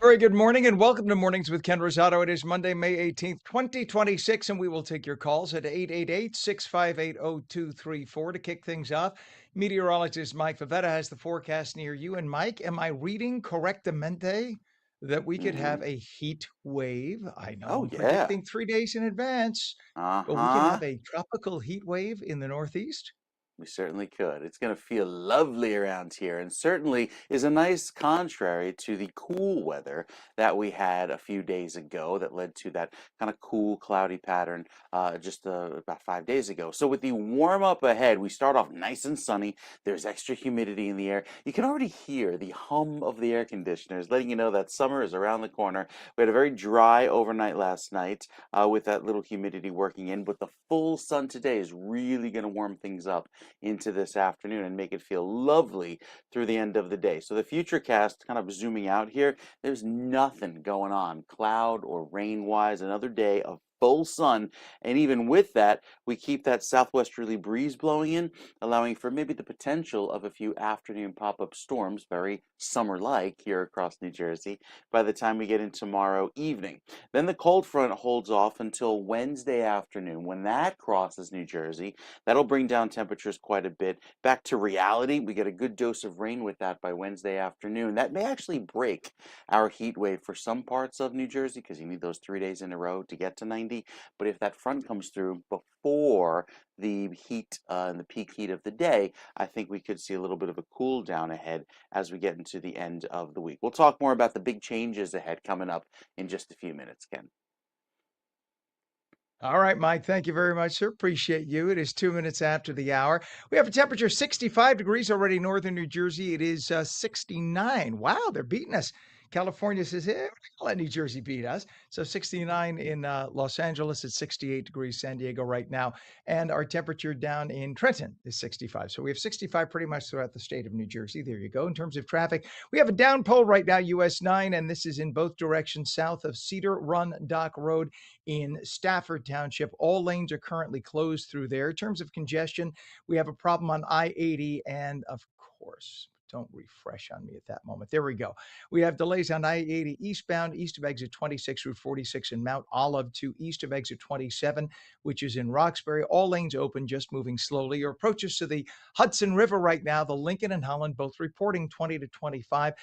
Very good morning and welcome to Mornings with Ken Rosato. It is Monday, May 18th, 2026, and we will take your calls at 888-658-0234 to kick things off. Meteorologist Mike Favetta has the forecast near you. And Mike, am I reading correctamente that we could have Mhm. a heat wave? I know Oh, I'm yeah. predicting 3 days in advance, but we could Uh-huh. have a tropical heat wave in the Northeast. We certainly could. It's going to feel lovely around here, and certainly is a nice contrary to the cool weather that we had a few days ago that led to that kind of cool, cloudy pattern just about 5 days ago. So, with the warm up ahead, we start off nice and sunny. There's extra humidity in the air. You can already hear the hum of the air conditioners, letting you know that summer is around the corner. We had a very dry overnight last night with that little humidity working in, but the full sun today is really going to warm things up into this afternoon and make it feel lovely through the end of the day. So the future cast, kind of zooming out here, there's nothing going on cloud or rain wise. Another day of full sun, and even with that we keep that southwesterly breeze blowing in, allowing for maybe the potential of a few afternoon pop-up storms, very summer like here across New Jersey, by the time we get in tomorrow evening. Then the cold front holds off until Wednesday afternoon. When that crosses New Jersey, that'll bring down temperatures quite a bit. Back to reality, we get a good dose of rain with that by Wednesday afternoon. That may actually break our heat wave for some parts of New Jersey because you need those 3 days in a row to get to 90. But if that front comes through before the heat and the peak heat of the day, I think we could see a little bit of a cool down ahead as we get into the end of the week. We'll talk more about the big changes ahead coming up in just a few minutes, Ken. All right, Mike. Thank you very much, sir. Appreciate you. It is 2 minutes after the hour. We have a temperature 65 degrees already, northern New Jersey. It is 69. Wow, they're beating us. California says, we're not gonna let New Jersey beat us. So 69 in Los Angeles. It's 68 degrees San Diego right now. And our temperature down in Trenton is 65. So we have 65 pretty much throughout the state of New Jersey. There you go. In terms of traffic, we have a downpour right now, US 9, and this is in both directions south of Cedar Run Dock Road in Stafford Township. All lanes are currently closed through there. In terms of congestion, we have a problem on I 80, and of course, don't refresh on me at that moment. There we go. We have delays on I 80 eastbound, east of exit 26 Route 46 in Mount Olive to east of exit 27, which is in Roxbury. All lanes open, just moving slowly. Your approaches to the Hudson River right now, the Lincoln and Holland both reporting 20 to 25.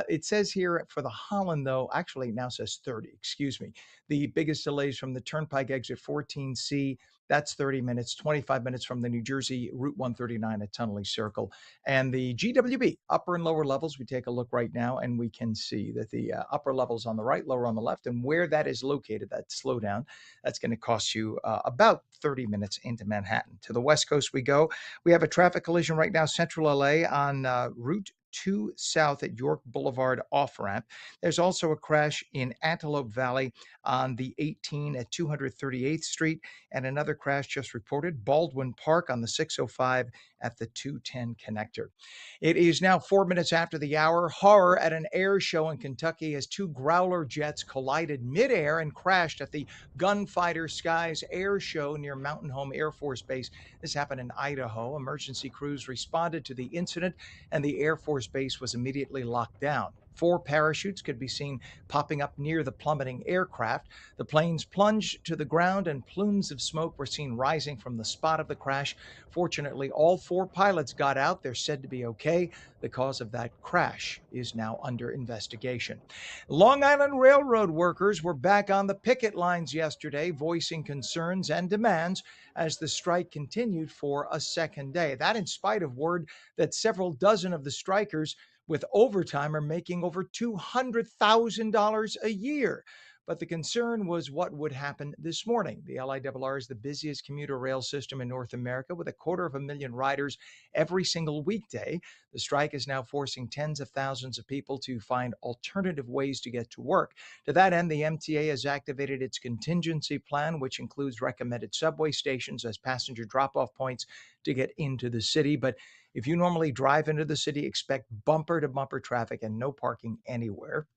It says here for the Holland, though, actually it now says 30, excuse me. The biggest delays from the Turnpike exit 14C, that's 30 minutes, 25 minutes from the New Jersey Route 139 at Tunnelly Circle. And the GWB, upper and lower levels, we take a look right now and we can see that the upper levels on the right, lower on the left, and where that is located, that slowdown, that's going to cost you about 30 minutes into Manhattan. To the West Coast we go. We have a traffic collision right now, central LA on Route 2 South at York Boulevard off ramp. There's also a crash in Antelope Valley on the 18 at 238th Street, and another crash just reported Baldwin Park on the 605 at the 210 connector. It is now 4 minutes after the hour. Horror at an air show in Kentucky as two Growler jets collided midair and crashed at the Gunfighter Skies Air Show near Mountain Home Air Force Base. This happened in Idaho. Emergency crews responded to the incident, and the Air Force Base was immediately locked down. Four parachutes could be seen popping up near the plummeting aircraft. The planes plunged to the ground and plumes of smoke were seen rising from the spot of the crash. Fortunately, all four pilots got out. They're said to be okay. The cause of that crash is now under investigation. Long Island Railroad workers were back on the picket lines yesterday, voicing concerns and demands as the strike continued for a second day. That in spite of word that several dozen of the strikers with overtime are making over $200,000 a year. But the concern was what would happen this morning. The LIRR is the busiest commuter rail system in North America with 250,000 riders every single weekday. The strike is now forcing tens of thousands of people to find alternative ways to get to work. To that end, the MTA has activated its contingency plan, which includes recommended subway stations as passenger drop-off points to get into the city. But if you normally drive into the city, expect bumper to bumper traffic and no parking anywhere.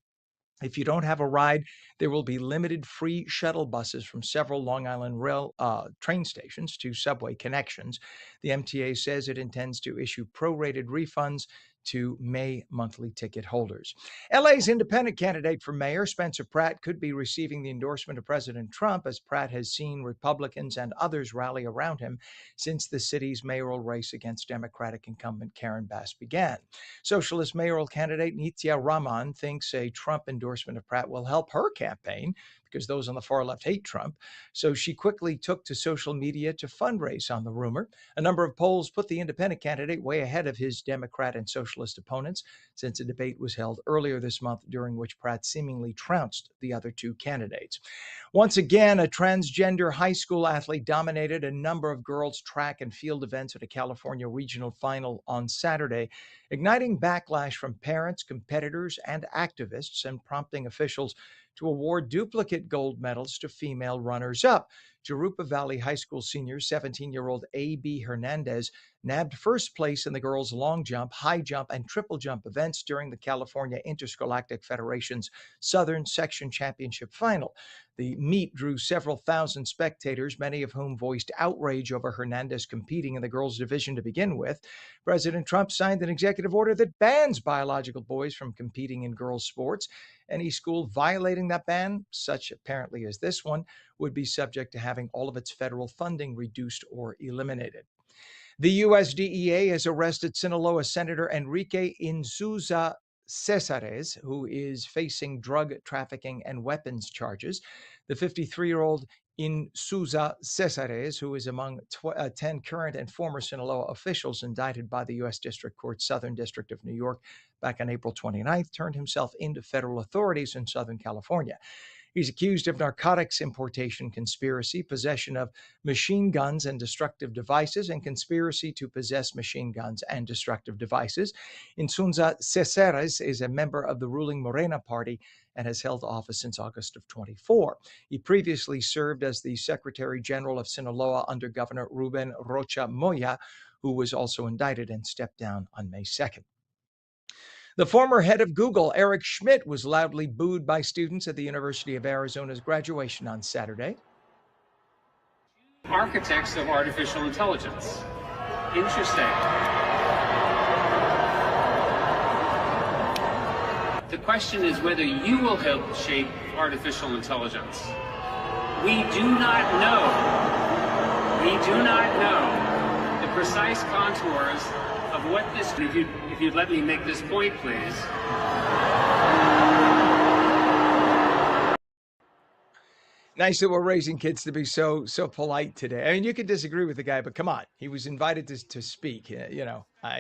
If you don't have a ride, there will be limited free shuttle buses from several Long Island Rail train stations to subway connections. The MTA says it intends to issue prorated refunds to May monthly ticket holders. LA's independent candidate for mayor, Spencer Pratt, could be receiving the endorsement of President Trump, as Pratt has seen Republicans and others rally around him since the city's mayoral race against Democratic incumbent Karen Bass began. Socialist mayoral candidate Nitya Raman thinks a Trump endorsement of Pratt will help her campaign because those on the far left hate Trump. So she quickly took to social media to fundraise on the rumor. A number of polls put the independent candidate way ahead of his Democrat and socialist opponents, since a debate was held earlier this month during which Pratt seemingly trounced the other two candidates. Once again, a transgender high school athlete dominated a number of girls' track and field events at a California regional final on Saturday, igniting backlash from parents, competitors, and activists, and prompting officials to award duplicate gold medals to female runners-up. Jurupa Valley High School senior 17-year-old A.B. Hernandez nabbed first place in the girls' long jump, high jump, and triple jump events during the California Interscholastic Federation's Southern Section Championship final. The meet drew several thousand spectators, many of whom voiced outrage over Hernandez competing in the girls' division to begin with. President Trump signed an executive order that bans biological boys from competing in girls' sports. Any school violating that ban, such apparently as this one, would be subject to having all of its federal funding reduced or eliminated. The USDEA has arrested Sinaloa Senator Enrique Insuza Cesares, who is facing drug trafficking and weapons charges. The 53-year-old Insuza Cesares, who is among 10 current and former Sinaloa officials indicted by the U.S. District Court Southern District of New York back on April 29th, turned himself into federal authorities in Southern California. He's accused of narcotics importation conspiracy, possession of machine guns and destructive devices, and conspiracy to possess machine guns and destructive devices. Insunza Cesares is a member of the ruling Morena party and has held office since August of 24. He previously served as the Secretary General of Sinaloa under Governor Ruben Rocha Moya, who was also indicted and stepped down on May 2nd. The former head of Google, Eric Schmidt, was loudly booed by students at the University of Arizona's graduation on Saturday. Architects of artificial intelligence. Interesting. The question is whether you will help shape artificial intelligence. We do not know. We do not know the precise contours of what this, if you'd let me make this point, please. Nice that we're raising kids to be so polite today. I mean, you could disagree with the guy, but come on. He was invited to speak.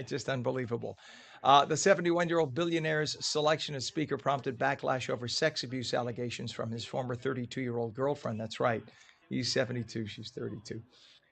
Just unbelievable. The 71-year-old billionaire's selection as speaker prompted backlash over sex abuse allegations from his former 32-year-old girlfriend. That's right. He's 72. She's 32.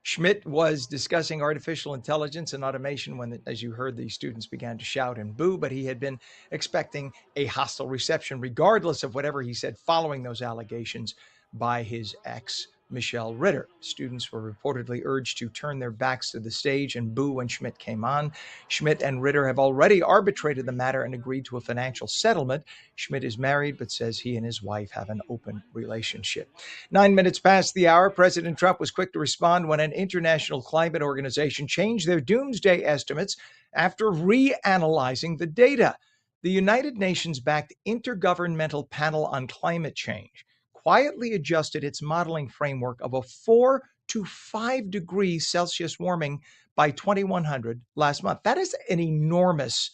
Schmidt was discussing artificial intelligence and automation when, as you heard, the students began to shout and boo, but he had been expecting a hostile reception, regardless of whatever he said following those allegations by his ex, Michelle Ritter. Students were reportedly urged to turn their backs to the stage and boo when Schmidt came on. Schmidt and Ritter have already arbitrated the matter and agreed to a financial settlement. Schmidt is married, but says he and his wife have an open relationship. 9 minutes past the hour, President Trump was quick to respond when an international climate organization changed their doomsday estimates after reanalyzing the data. The United Nations-backed Intergovernmental Panel on Climate Change quietly adjusted its modeling framework of a 4 to 5 degrees Celsius warming by 2100 last month. That is an enormous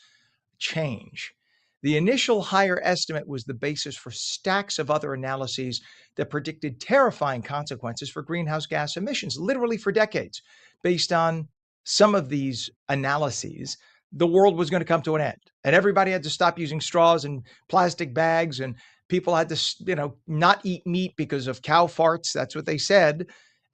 change. The initial higher estimate was the basis for stacks of other analyses that predicted terrifying consequences for greenhouse gas emissions, literally for decades. Based on some of these analyses, the world was going to come to an end, and everybody had to stop using straws and plastic bags, and people had to, not eat meat because of cow farts. That's what they said.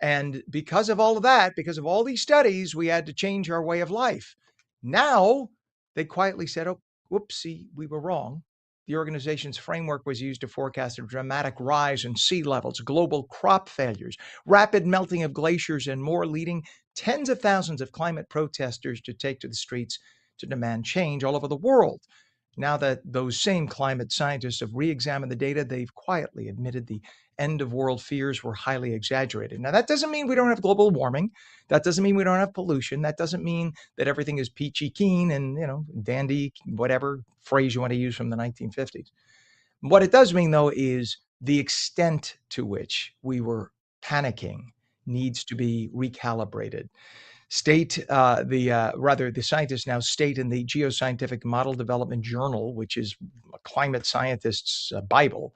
And because of all of that, because of all these studies, we had to change our way of life. Now, they quietly said, oh, whoopsie, we were wrong. The organization's framework was used to forecast a dramatic rise in sea levels, global crop failures, rapid melting of glaciers, and more, leading tens of thousands of climate protesters to take to the streets to demand change all over the world. Now that those same climate scientists have re-examined the data, they've quietly admitted the end of world fears were highly exaggerated. Now, that doesn't mean we don't have global warming. That doesn't mean we don't have pollution. That doesn't mean that everything is peachy keen and, dandy, whatever phrase you want to use from the 1950s. What it does mean, though, is the extent to which we were panicking needs to be recalibrated. The scientists now state in the Geoscientific Model Development Journal, which is a climate scientist's Bible,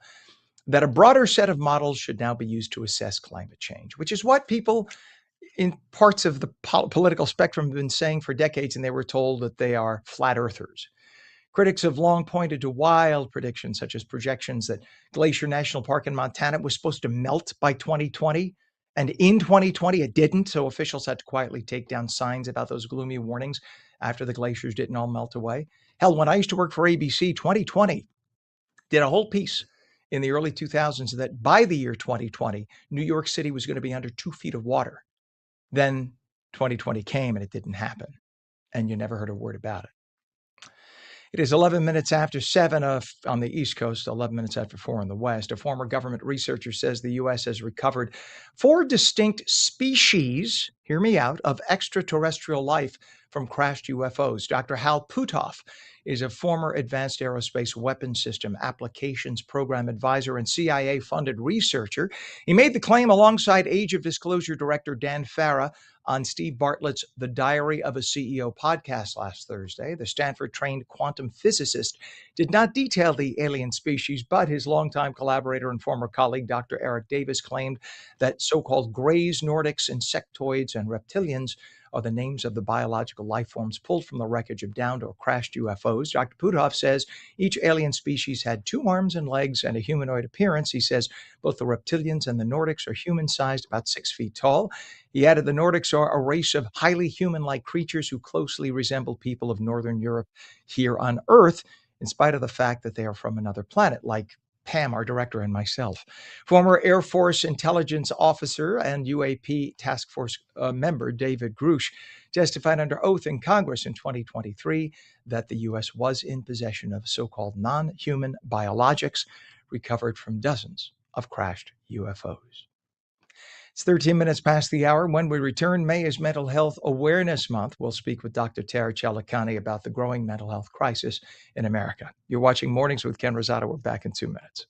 that a broader set of models should now be used to assess climate change, which is what people in parts of the political spectrum have been saying for decades, and they were told that they are flat earthers. Critics have long pointed to wild predictions, such as projections that Glacier National Park in Montana was supposed to melt by 2020. And in 2020, it didn't. So officials had to quietly take down signs about those gloomy warnings after the glaciers didn't all melt away. Hell, when I used to work for ABC, 2020 did a whole piece in the early 2000s that by the year 2020, New York City was going to be under 2 feet of water. Then 2020 came and it didn't happen. And you never heard a word about it. It is 11 minutes after 7 on the East Coast, 11 minutes after 4 on the West. A former government researcher says the U.S. has recovered 4 distinct species, hear me out, of extraterrestrial life from crashed UFOs. Dr. Hal Puthoff is a former Advanced Aerospace Weapons System Applications Program Advisor and CIA-funded researcher. He made the claim alongside Age of Disclosure Director Dan Farah on Steve Bartlett's The Diary of a CEO podcast last Thursday. The Stanford-trained quantum physicist did not detail the alien species, but his longtime collaborator and former colleague, Dr. Eric Davis, claimed that so-called Greys, Nordics, insectoids, and reptilians are the names of the biological life forms pulled from the wreckage of downed or crashed UFOs. Dr. Puthoff says each alien species had 2 arms and legs and a humanoid appearance. He says both the reptilians and the Nordics are human-sized, about 6 feet tall. He added the Nordics are a race of highly human-like creatures who closely resemble people of Northern Europe here on Earth, in spite of the fact that they are from another planet, like Pam, our director, and myself. Former Air Force intelligence officer and UAP task force member David Grush testified under oath in Congress in 2023 that the U.S. was in possession of so-called non-human biologics recovered from dozens of crashed UFOs. It's 13 minutes past the hour. When we return, May is Mental Health Awareness Month. We'll speak with Dr. Tara Chalikani about the growing mental health crisis in America. You're watching Mornings with Ken Rosato. We're back in 2 minutes.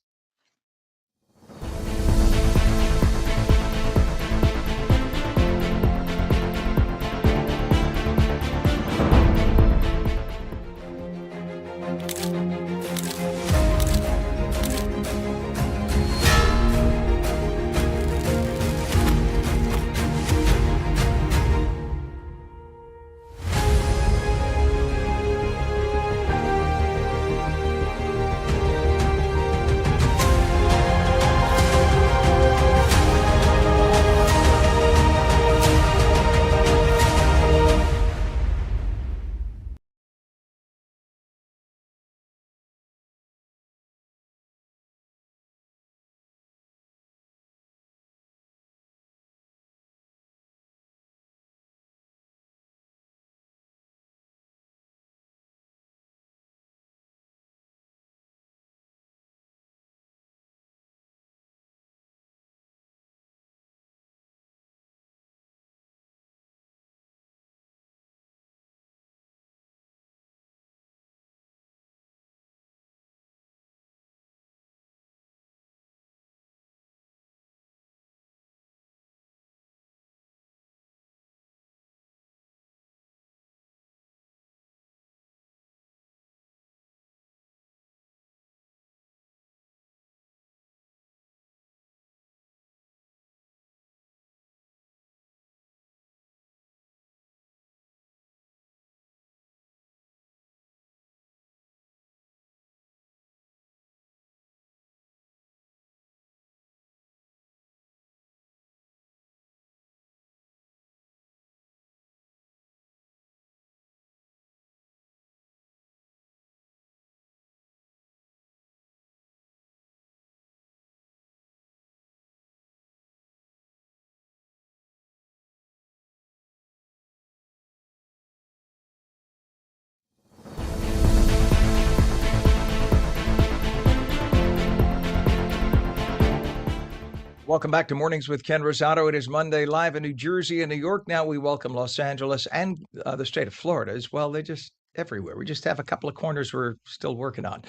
Welcome back to Mornings with Ken Rosato. It is Monday live in New Jersey and New York. Now we welcome Los Angeles and the state of Florida as well. They're just everywhere. We just have a couple of corners we're still working on.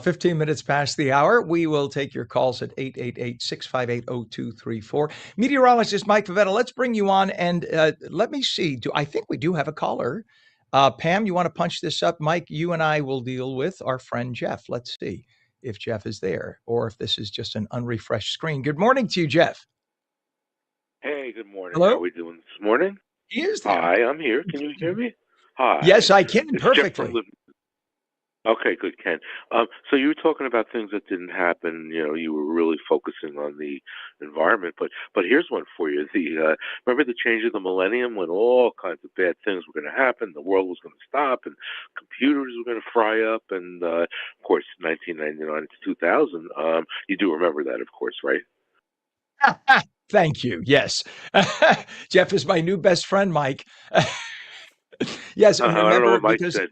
15 minutes past the hour. We will take your calls at 888-658-0234. Meteorologist Mike Favetta, let's bring you on and let me see. I think we do have a caller. Pam, you want to punch this up? Mike, you and I will deal with our friend Jeff. Let's see if Jeff is there or if this is just an unrefreshed screen. Good morning to you, Jeff. Hey, good morning. Hello? How are we doing this morning? He is there. Hi, I'm here. Can you hear me? Hi. Yes, I can It's Jeff perfectly. from Okay, good, Ken. So you were talking about things that didn't happen. You know, you were really focusing on the environment, but here's one for you. Remember the change of the millennium when all kinds of bad things were going to happen, the world was going to stop, and computers were going to fry up, and of course, 1999 to 2000. You do remember that, of course, right? Thank you. Yes. Jeff is my new best friend, Mike. Yes, and I don't know remember what Mike because said.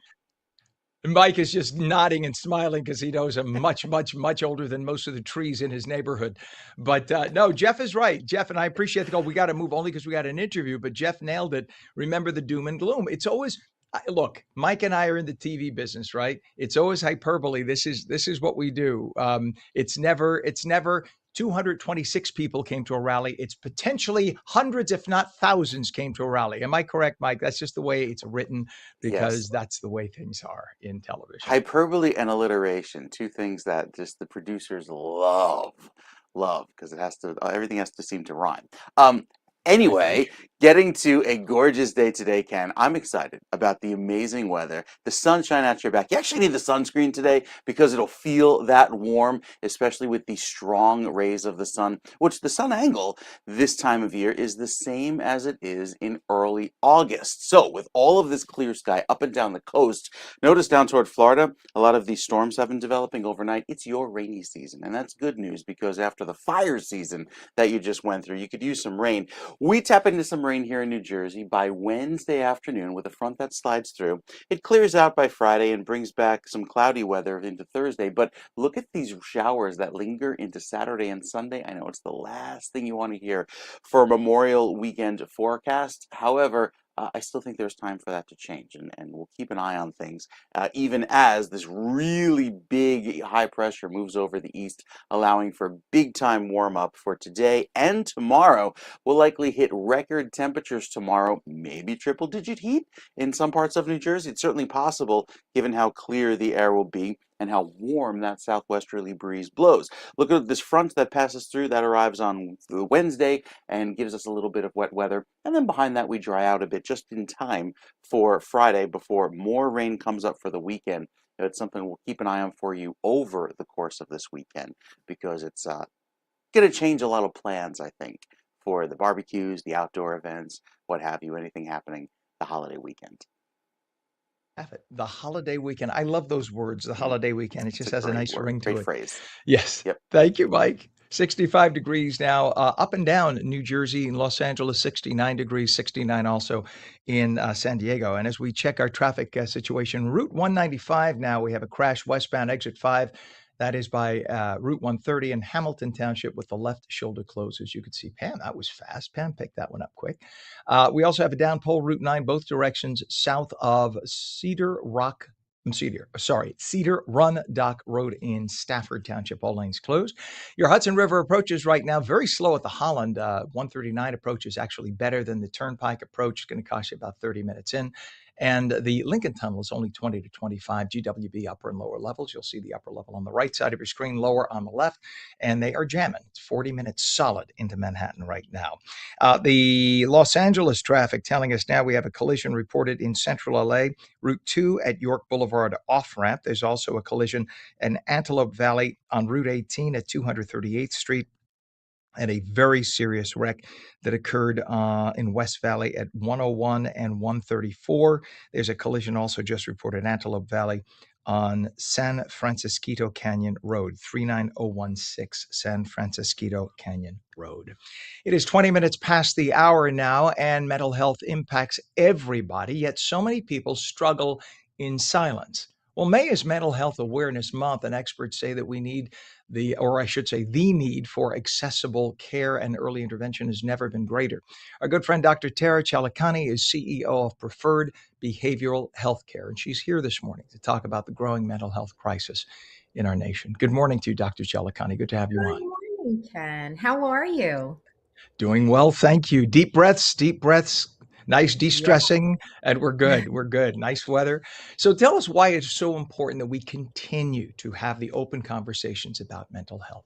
Mike is just nodding and smiling because he knows I'm much, much, much older than most of the trees in his neighborhood. But no, Jeff is right. Jeff, and I appreciate the call. We got to move only because we got an interview, but Jeff nailed it. Remember the doom and gloom. It's always look, Mike and I are in the TV business, right? It's always hyperbole. This is what we do. It's never 226 people came to a rally. It's potentially hundreds, if not thousands, came to a rally. Am I correct, Mike? That's just the way it's written because Yes. that's the way things are in television. Hyperbole and alliteration, two things that just the producers love, because everything has to seem to rhyme. Anyway, getting to a gorgeous day today, Ken. I'm excited about the amazing weather, the sunshine at your back. You actually need the sunscreen today because it'll feel that warm, especially with the strong rays of the sun, which the sun angle this time of year is the same as it is in early August. So with all of this clear sky up and down the coast, notice down toward Florida, a lot of these storms have been developing overnight. It's your rainy season, and that's good news because after the fire season that you just went through, you could use some rain. We tap into some rain here in New Jersey by Wednesday afternoon with a front that slides through. It clears out by Friday and brings back some cloudy weather into Thursday, but look at these showers that linger into Saturday and Sunday. I know it's the last thing you want to hear for Memorial Weekend forecast. However, I still think there's time for that to change, and we'll keep an eye on things, even as this really big high pressure moves over the east, allowing for big time warm up for today and tomorrow. We'll likely hit record temperatures tomorrow, maybe triple digit heat in some parts of New Jersey. It's certainly possible given how clear the air will be and how warm that southwesterly breeze blows. Look at this front that passes through, that arrives on Wednesday and gives us a little bit of wet weather. And then behind that, we dry out a bit just in time for Friday before more rain comes up for the weekend. It's something we'll keep an eye on for you over the course of this weekend because it's going to change a lot of plans, I think, for the barbecues, the outdoor events, what have you, anything happening the holiday weekend. Have it. The holiday weekend. I love those words, the holiday weekend. It It's just a has a great nice word, ring to great it. phrase. Yes. Yep. Thank you, Mike. 65 degrees now, up and down New Jersey and Los Angeles, 69 degrees, 69 also in San Diego. And as we check our traffic situation, Route 195 now, we have a crash westbound exit 5. That is by Route 130 in Hamilton Township with the left shoulder closed. As you can see, Pam, that was fast. Pam picked that one up quick. We also have a down pole, Route 9, both directions south of Cedar Run Dock Road in Stafford Township, all lanes closed. Your Hudson River approaches right now, very slow at the Holland. 139 approach is actually better than the Turnpike approach. It's going to cost you about 30 minutes in. And the Lincoln Tunnel is only 20 to 25 GWB upper and lower levels. You'll see the upper level on the right side of your screen, lower on the left, and they are jamming. It's 40 minutes solid into Manhattan right now. The Los Angeles traffic telling us now we have a collision reported in central LA, Route 2 at York Boulevard off-ramp. There's also a collision in Antelope Valley on Route 18 at 238th Street. And a very serious wreck that occurred in West Valley at 101 and 134. There's a collision also just reported in Antelope Valley on San Francisco Canyon Road, 39016 San Francisco Canyon Road. It is 20 minutes past the hour now, and mental health impacts everybody, yet so many people struggle in silence. Well, May is Mental Health Awareness Month, and experts say that we need or I should say, the need for accessible care and early intervention has never been greater. Our good friend Dr. Tara Chalikani is CEO of Preferred Behavioral Healthcare, and she's here this morning to talk about the growing mental health crisis in our nation. Good morning to you, Dr. Chalikani. Good to have you on. Good morning, Ken. How are you? Doing well, thank you. Deep breaths, nice Yeah. de-stressing, and we're good. We're good. Nice weather. So tell us why it's so important that we continue to have the open conversations about mental health.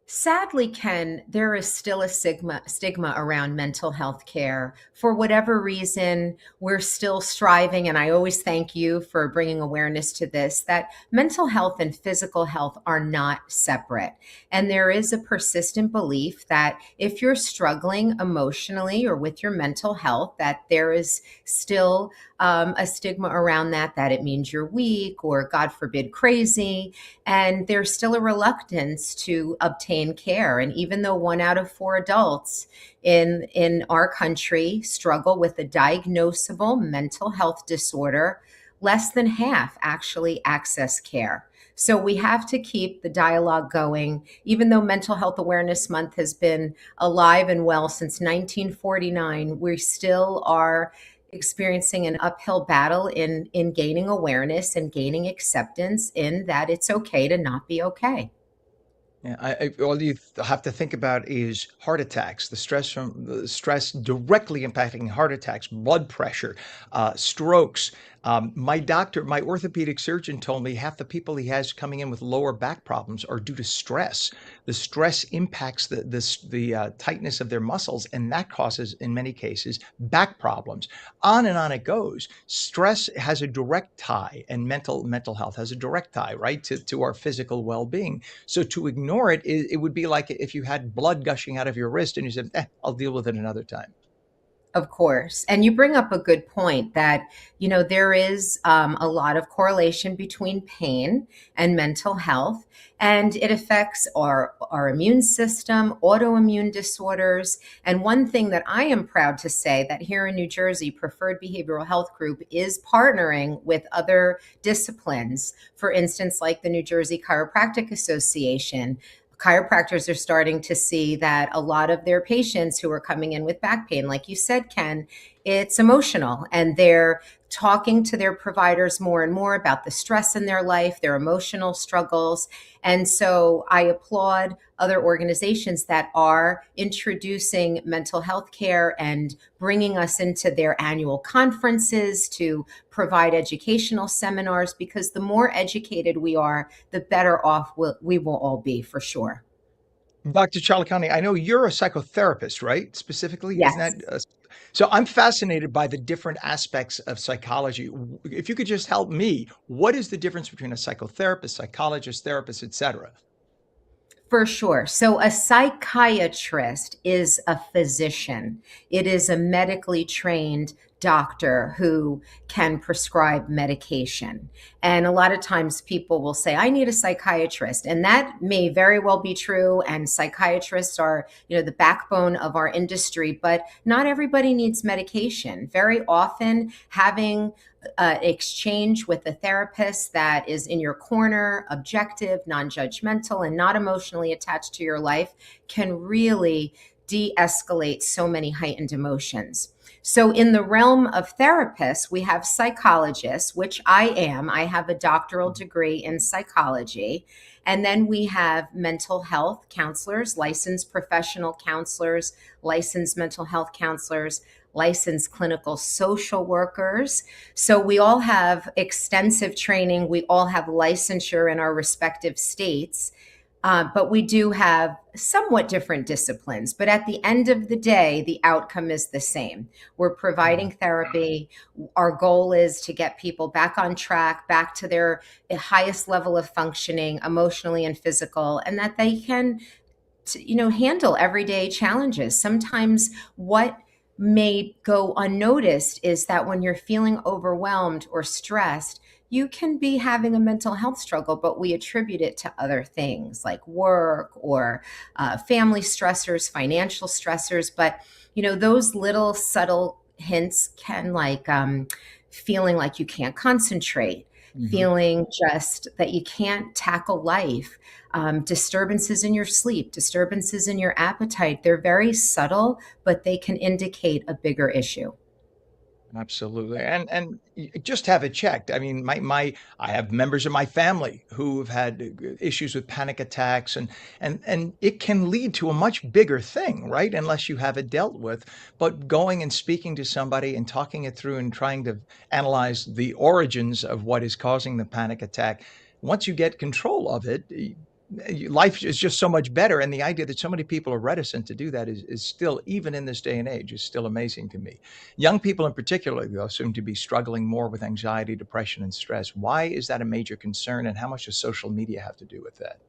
Sadly, Ken, there is still a stigma around mental health care. For whatever reason, we're still striving, and I always thank you for bringing awareness to this, that mental health and physical health are not separate. And there is a persistent belief that if you're struggling emotionally or with your mental health, that there is still a stigma around that it means you're weak or, God forbid, crazy. And there's still a reluctance to obtain care. And even though 1 out of 4 adults in our country struggle with a diagnosable mental health disorder, less than half actually access care. So we have to keep the dialogue going. Even though Mental Health Awareness Month has been alive and well since 1949, we still are experiencing an uphill battle in gaining awareness and gaining acceptance in that it's okay to not be okay. Yeah, all you have to think about is heart attacks, the stress directly impacting heart attacks, blood pressure, strokes. My orthopedic surgeon told me half the people he has coming in with lower back problems are due to stress. The stress impacts the tightness of their muscles, and that causes, in many cases, back problems. On and on it goes. Stress has a direct tie, and mental health has a direct tie, right, to our physical well-being. So to ignore it would be like if you had blood gushing out of your wrist and you said, I'll deal with it another time. Of course. And you bring up a good point that, there is a lot of correlation between pain and mental health, and it affects our immune system, autoimmune disorders. And one thing that I am proud to say that here in New Jersey, Preferred Behavioral Health Group is partnering with other disciplines, for instance, like the New Jersey Chiropractic Association. Chiropractors are starting to see that a lot of their patients who are coming in with back pain, like you said, Ken, it's emotional, and they're talking to their providers more and more about the stress in their life, their emotional struggles. And so I applaud other organizations that are introducing mental health care and bringing us into their annual conferences to provide educational seminars, because the more educated we are, the better off we will all be, for sure. Dr. Chalikani, I know you're a psychotherapist, right? Specifically, isn't Yes. that? So I'm fascinated by the different aspects of psychology. If you could just help me, what is the difference between a psychotherapist, psychologist, therapist, etc.? For sure. So a psychiatrist is a physician. It is a medically trained doctor who can prescribe medication. And a lot of times people will say, I need a psychiatrist. And that may very well be true. And psychiatrists are, the backbone of our industry, but not everybody needs medication. Very often having exchange with a therapist that is in your corner, objective, non-judgmental, and not emotionally attached to your life can really de-escalate so many heightened emotions. So in the realm of therapists, we have psychologists, which I am. I have a doctoral degree in psychology. And then we have mental health counselors, licensed professional counselors, licensed mental health counselors, licensed clinical social workers. So we all have extensive training. We all have licensure in our respective states. But we do have somewhat different disciplines. But at the end of the day, the outcome is the same. We're providing therapy. Our goal is to get people back on track, back to their highest level of functioning, emotionally and physical, and that they can, handle everyday challenges. Sometimes what may go unnoticed is that when you're feeling overwhelmed or stressed, you can be having a mental health struggle, but we attribute it to other things like work or family stressors, financial stressors. But, those little subtle hints can, like feeling like you can't concentrate, Mhm. feeling just that you can't tackle life, disturbances in your sleep, disturbances in your appetite. They're very subtle, but they can indicate a bigger issue. Absolutely, and just have it checked. I mean, my I have members of my family who have had issues with panic attacks, and it can lead to a much bigger thing, right? Unless you have it dealt with. But going and speaking to somebody and talking it through and trying to analyze the origins of what is causing the panic attack, once you get control of it, life is just so much better. And the idea that so many people are reticent to do that is still, even in this day and age, is still amazing to me. Young people in particular, though, seem to be struggling more with anxiety, depression, and stress. Why is that a major concern, and how much does social media have to do with that?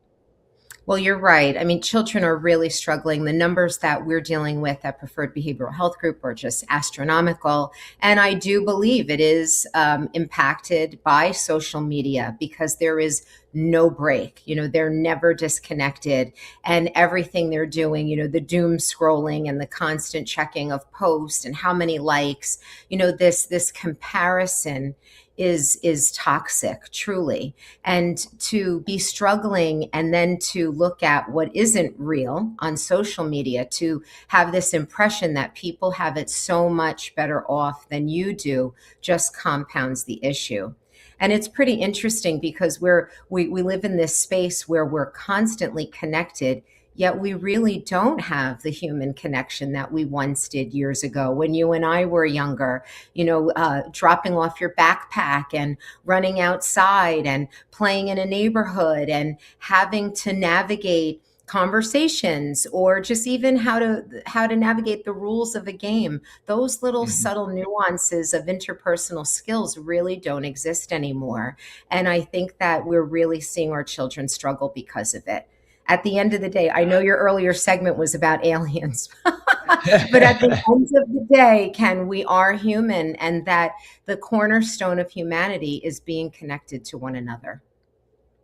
Well, you're right. I mean, children are really struggling. The numbers that we're dealing with at Preferred Behavioral Health Group are just astronomical. And I do believe it is impacted by social media because there is no break. They're never disconnected. And everything they're doing, the doom scrolling and the constant checking of posts and how many likes, this comparison is toxic, truly. And to be struggling and then to look at what isn't real on social media, to have this impression that people have it so much better off than you do, just compounds the issue. And it's pretty interesting because we live in this space where we're constantly connected, yet we really don't have the human connection that we once did years ago when you and I were younger. Dropping off your backpack and running outside and playing in a neighborhood and having to navigate conversations, or just even how to navigate the rules of a game. Those little Mhm. subtle nuances of interpersonal skills really don't exist anymore. And I think that we're really seeing our children struggle because of it. At the end of the day, I know your earlier segment was about aliens, but at the end of the day, Ken, we are human, and that the cornerstone of humanity is being connected to one another.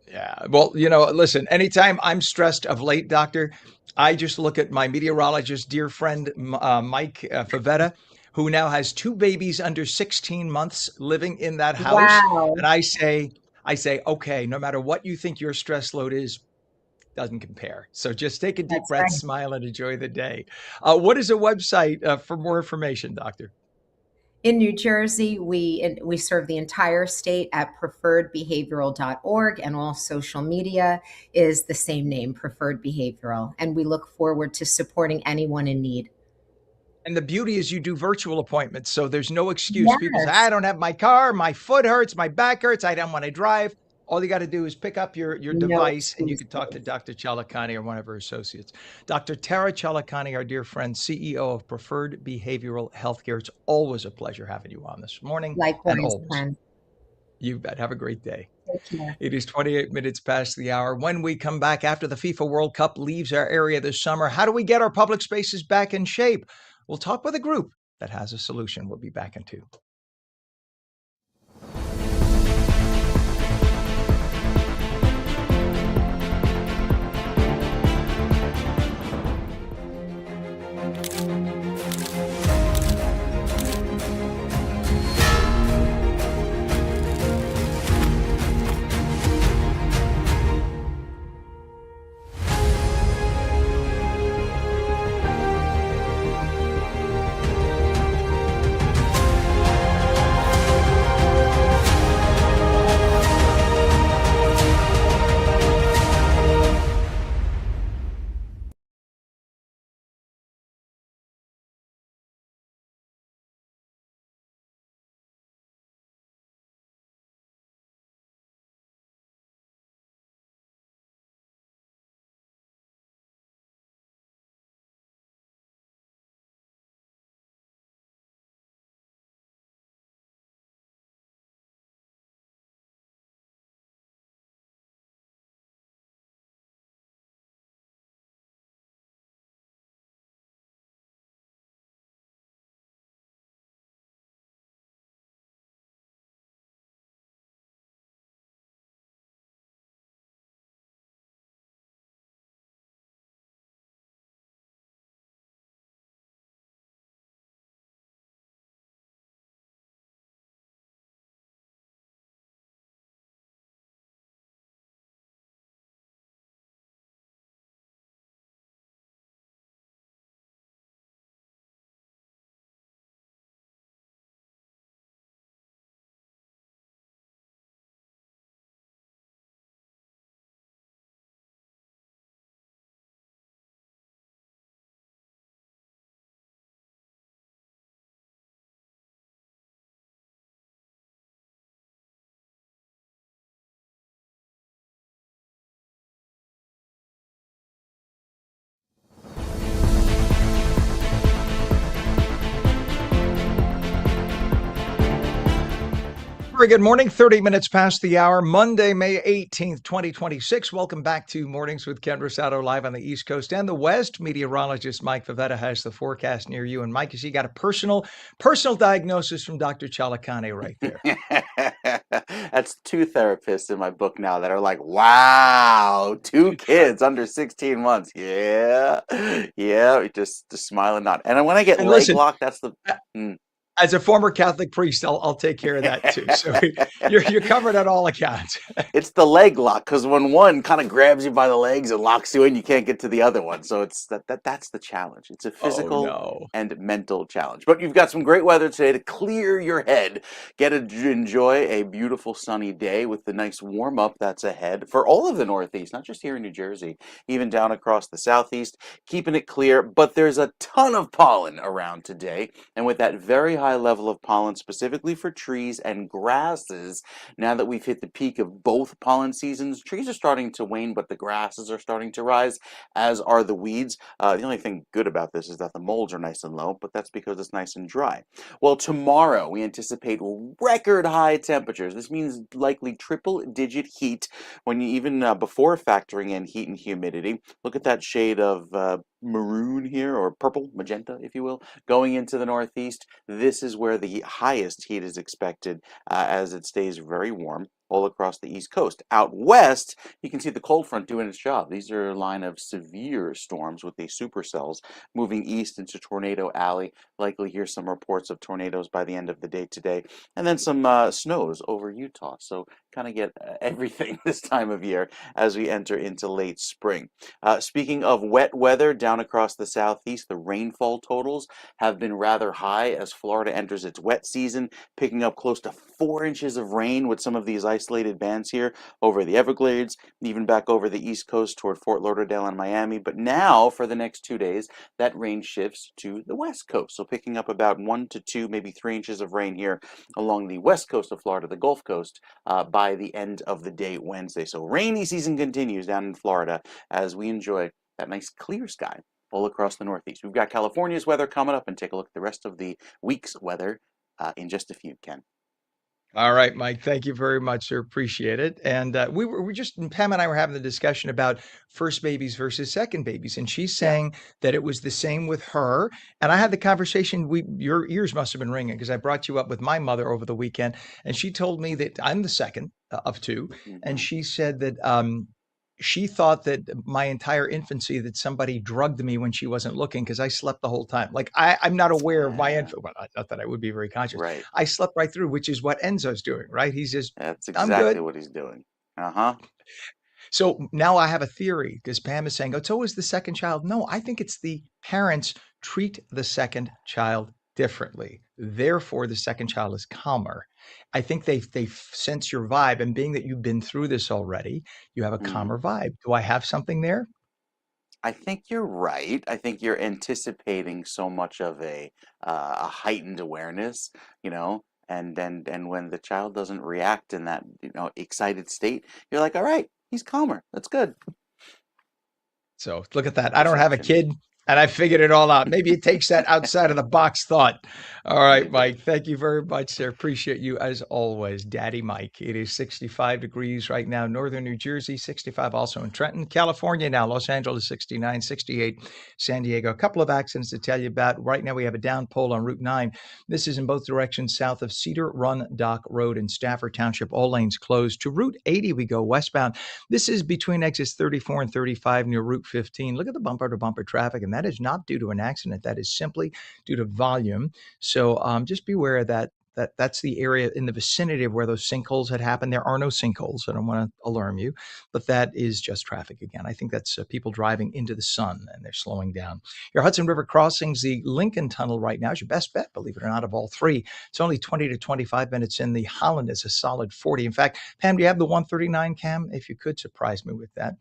Yeah. Well, listen, anytime I'm stressed of late, doctor, I just look at my meteorologist, dear friend, Mike Favetta, who now has two babies under 16 months living in that house. And Wow, I say, okay, no matter what you think your stress load is, doesn't compare. So just take a deep that's breath, right. smile, and enjoy the day. What is a website for more information, doctor? In New Jersey, we serve the entire state at preferredbehavioral.org, and all social media is the same name, Preferred Behavioral. And we look forward to supporting anyone in need. And the beauty is you do virtual appointments, so there's no excuse. People say, Yes. I don't have my car, my foot hurts, my back hurts, I don't want to drive. All you got to do is pick up your No device and you can talk to excuses. Dr. Chalakani or one of her associates. Dr. Tara Chalakani, our dear friend, CEO of Preferred Behavioral Healthcare. It's always a pleasure having you on this morning and Likewise, always. Ken. You bet. Have a great day. Take care. It is 28 minutes past the hour. When we come back after the FIFA World Cup leaves our area this summer, how do we get our public spaces back in shape? We'll talk with a group that has a solution. We'll be back in 2. Very good morning. 30 minutes past the hour, Monday, May 18th, 2026. Welcome back to Mornings with Ken Rosato, live on the East Coast and the West. Meteorologist Mike Favetta has the forecast near you. And Mike, you see, got a personal diagnosis from Dr. Chalakane right there. That's two therapists in my book now that are like, wow, two kids under 16 months. Yeah. Yeah. Just smile and nod. And when I get And leg listen, lock, that's the. Mm. as a former Catholic priest, I'll take care of that too. So you're covered on all accounts. It's the leg lock because when one kind of grabs you by the legs and locks you in, you can't get to the other one. So it's that's the challenge. It's a Oh physical no. and mental challenge. But you've got some great weather today to clear your head. Get to enjoy a beautiful sunny day with the nice warm up that's ahead for all of the Northeast, not just here in New Jersey, even down across the Southeast, keeping it clear. But there's a ton of pollen around today. And with that very high level of pollen, specifically for trees and grasses, now that we've hit the peak of both pollen seasons, trees are starting to wane, but the grasses are starting to rise, as are the weeds. The only thing good about this is that the molds are nice and low, but that's because it's nice and dry. Well, tomorrow we anticipate record high temperatures. This means likely triple-digit heat when you even before factoring in heat and humidity. Look at that shade of maroon here, or purple, magenta, if you will, going into the Northeast. This is where the highest heat is expected as it stays very warm all across the East Coast. Out west, you can see the cold front doing its job. These are a line of severe storms with the supercells moving east into Tornado Alley. Likely hear some reports of tornadoes by the end of the day today. And then some snows over Utah. So kind of get everything this time of year as we enter into late spring. Speaking of wet weather, down across the Southeast, the rainfall totals have been rather high as Florida enters its wet season, picking up close to 4 inches of rain with some of these isolated bands here over the Everglades, even back over the East Coast toward Fort Lauderdale and Miami. But now, for the next 2 days, that rain shifts to the West Coast. So picking up about 1 to 2, maybe 3 inches of rain here along the west coast of Florida, the Gulf Coast, by the end of the day Wednesday. So rainy season continues down in Florida as we enjoy that nice clear sky all across the Northeast. We've got California's weather coming up, and take a look at the rest of the week's weather in just a few, Ken. All right, Mike. Thank you very much, sir. Appreciate it. And we just Pam and I were having the discussion about first babies versus second babies, and she's Yeah. saying that it was the same with her. And I had the conversation. Your ears must have been ringing because I brought you up with my mother over the weekend, and she told me that I'm the second of two, and Mm-hmm. she said that she thought that my entire infancy that somebody drugged me when she wasn't looking because I slept the whole time. Like I'm not aware of my Yeah. infant. Well, not that I would be very conscious. Right. I slept right through, which is what Enzo's doing, right? He's just, That's I'm exactly good. what he's doing. Uh-huh. So now I have a theory because Pam is saying, oh, it's always the second child. No, I think it's the parents treat the second child differently. Therefore, the second child is calmer. I think they sense your vibe, and being that you've been through this already, you have a Mm. calmer vibe. Do I have something there? I think you're right. I think you're anticipating so much of a heightened awareness, you know, and when the child doesn't react in that, excited state, you're like, all right, he's calmer. That's good. So look at that. I don't have a Perception. kid and I figured it all out. Maybe it takes that outside of the box thought. All right, Maybe. Mike. Thank you very much, sir. Appreciate you as always. Daddy Mike. It is 65 degrees right now, northern New Jersey, 65 also in Trenton, California now, Los Angeles 69, 68, San Diego. A couple of accidents to tell you about. Right now we have a downpour on Route 9. This is in both directions south of Cedar Run Dock Road in Stafford Township. All lanes closed. To Route 80 we go westbound. This is between exits 34 and 35 near Route 15. Look at the bumper to bumper traffic, and that is not due to an accident. That is simply due to volume. So just beware of that. That's the area in the vicinity of where those sinkholes had happened. There are no sinkholes. I don't want to alarm you, but that is just traffic again. I think that's people driving into the sun and they're slowing down. Your Hudson River crossings, the Lincoln Tunnel right now is your best bet, believe it or not, of all three. It's only 20 to 25 minutes in. The Holland is a solid 40. In fact, Pam, do you have the 139 cam? If you could surprise me with that,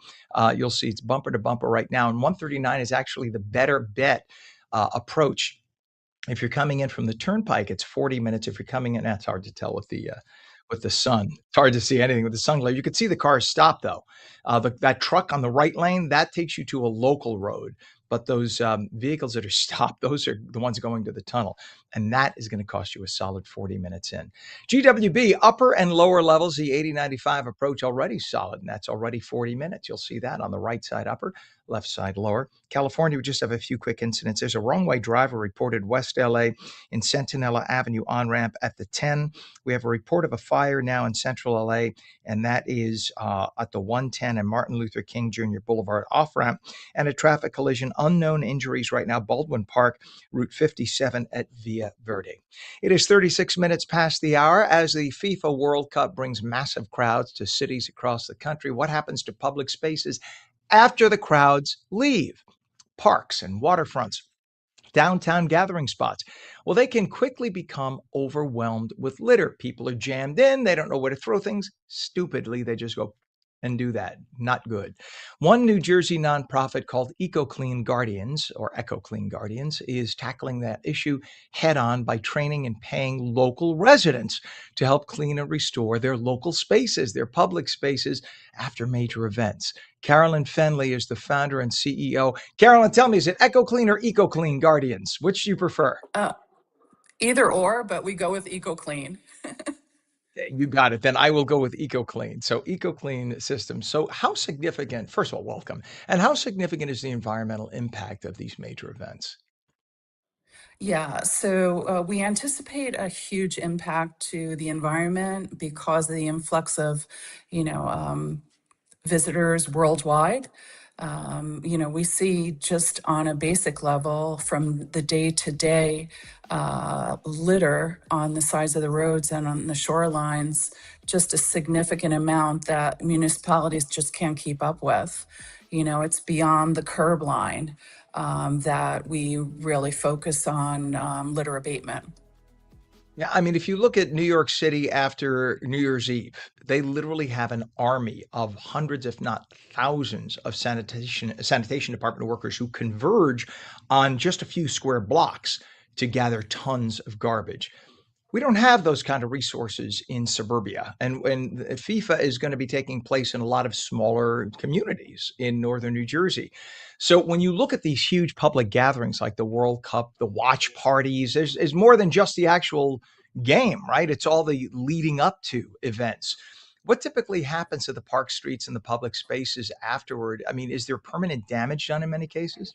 you'll see it's bumper to bumper right now. And 139 is actually the better bet approach. If you're coming in from the turnpike, it's 40 minutes. If you're coming in, that's hard to tell with the sun. It's hard to see anything with the sun glare. You could see the cars stop though. That truck on the right lane that takes you to a local road. But those vehicles that are stopped, those are the ones going to the tunnel. And that is going to cost you a solid 40 minutes in. GWB, upper and lower levels, the 80-95 approach already solid, and that's already 40 minutes. You'll see that on the right side upper, left side lower. California, we just have a few quick incidents. There's a wrong-way driver reported West LA in Centinela Avenue on-ramp at the 10. We have a report of a fire now in Central LA, and that is at the 110 and Martin Luther King Jr. Boulevard off-ramp, and a traffic collision. Unknown injuries right now, Baldwin Park, Route 57 at Via Verde. It is 36 minutes past the hour as the FIFA World Cup brings massive crowds to cities across the country. What happens to public spaces after the crowds leave? Parks and waterfronts, downtown gathering spots. Well, they can quickly become overwhelmed with litter. People are jammed in. They don't know where to throw things. Stupidly, they just go and do that. Not good. One New Jersey nonprofit called EcoClean Guardians, or EcoClean Guardians, is tackling that issue head on by training and paying local residents to help clean and restore their local spaces, their public spaces after major events. Carolyn Fenley is the founder and CEO. Carolyn, tell me, is it EcoClean or EcoClean Guardians? Which do you prefer? Either or, but we go with EcoClean. You got it. Then I will go with EcoClean. So EcoClean systems. So how significant, first of all, welcome. And how significant is the environmental impact of these major events? Yeah, so we anticipate a huge impact to the environment because of the influx of, visitors worldwide. We see just on a basic level from the day-to-day litter on the sides of the roads and on the shorelines, just a significant amount that municipalities just can't keep up with. It's beyond the curb line that we really focus on litter abatement. Yeah, I mean, if you look at New York City after New Year's Eve, they literally have an army of hundreds, if not thousands, of sanitation department workers who converge on just a few square blocks to gather tons of garbage. We don't have those kind of resources in suburbia. And when FIFA is going to be taking place in a lot of smaller communities in northern New Jersey. So when you look at these huge public gatherings like the World Cup, the watch parties, there's more than just the actual game, right? It's all the leading up to events. What typically happens to the park streets and the public spaces afterward? I mean, is there permanent damage done in many cases?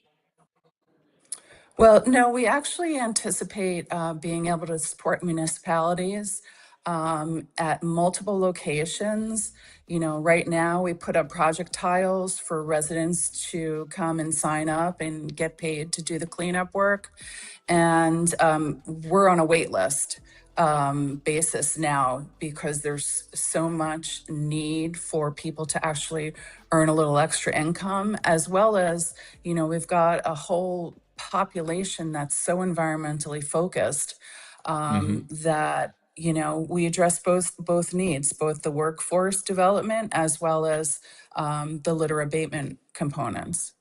Well, no, we actually anticipate being able to support municipalities at multiple locations. Right now we put up project tiles for residents to come and sign up and get paid to do the cleanup work. And we're on a wait list basis now because there's so much need for people to actually earn a little extra income, as well as, we've got a whole population that's so environmentally focused that we address both needs, both the workforce development as well as the litter abatement components.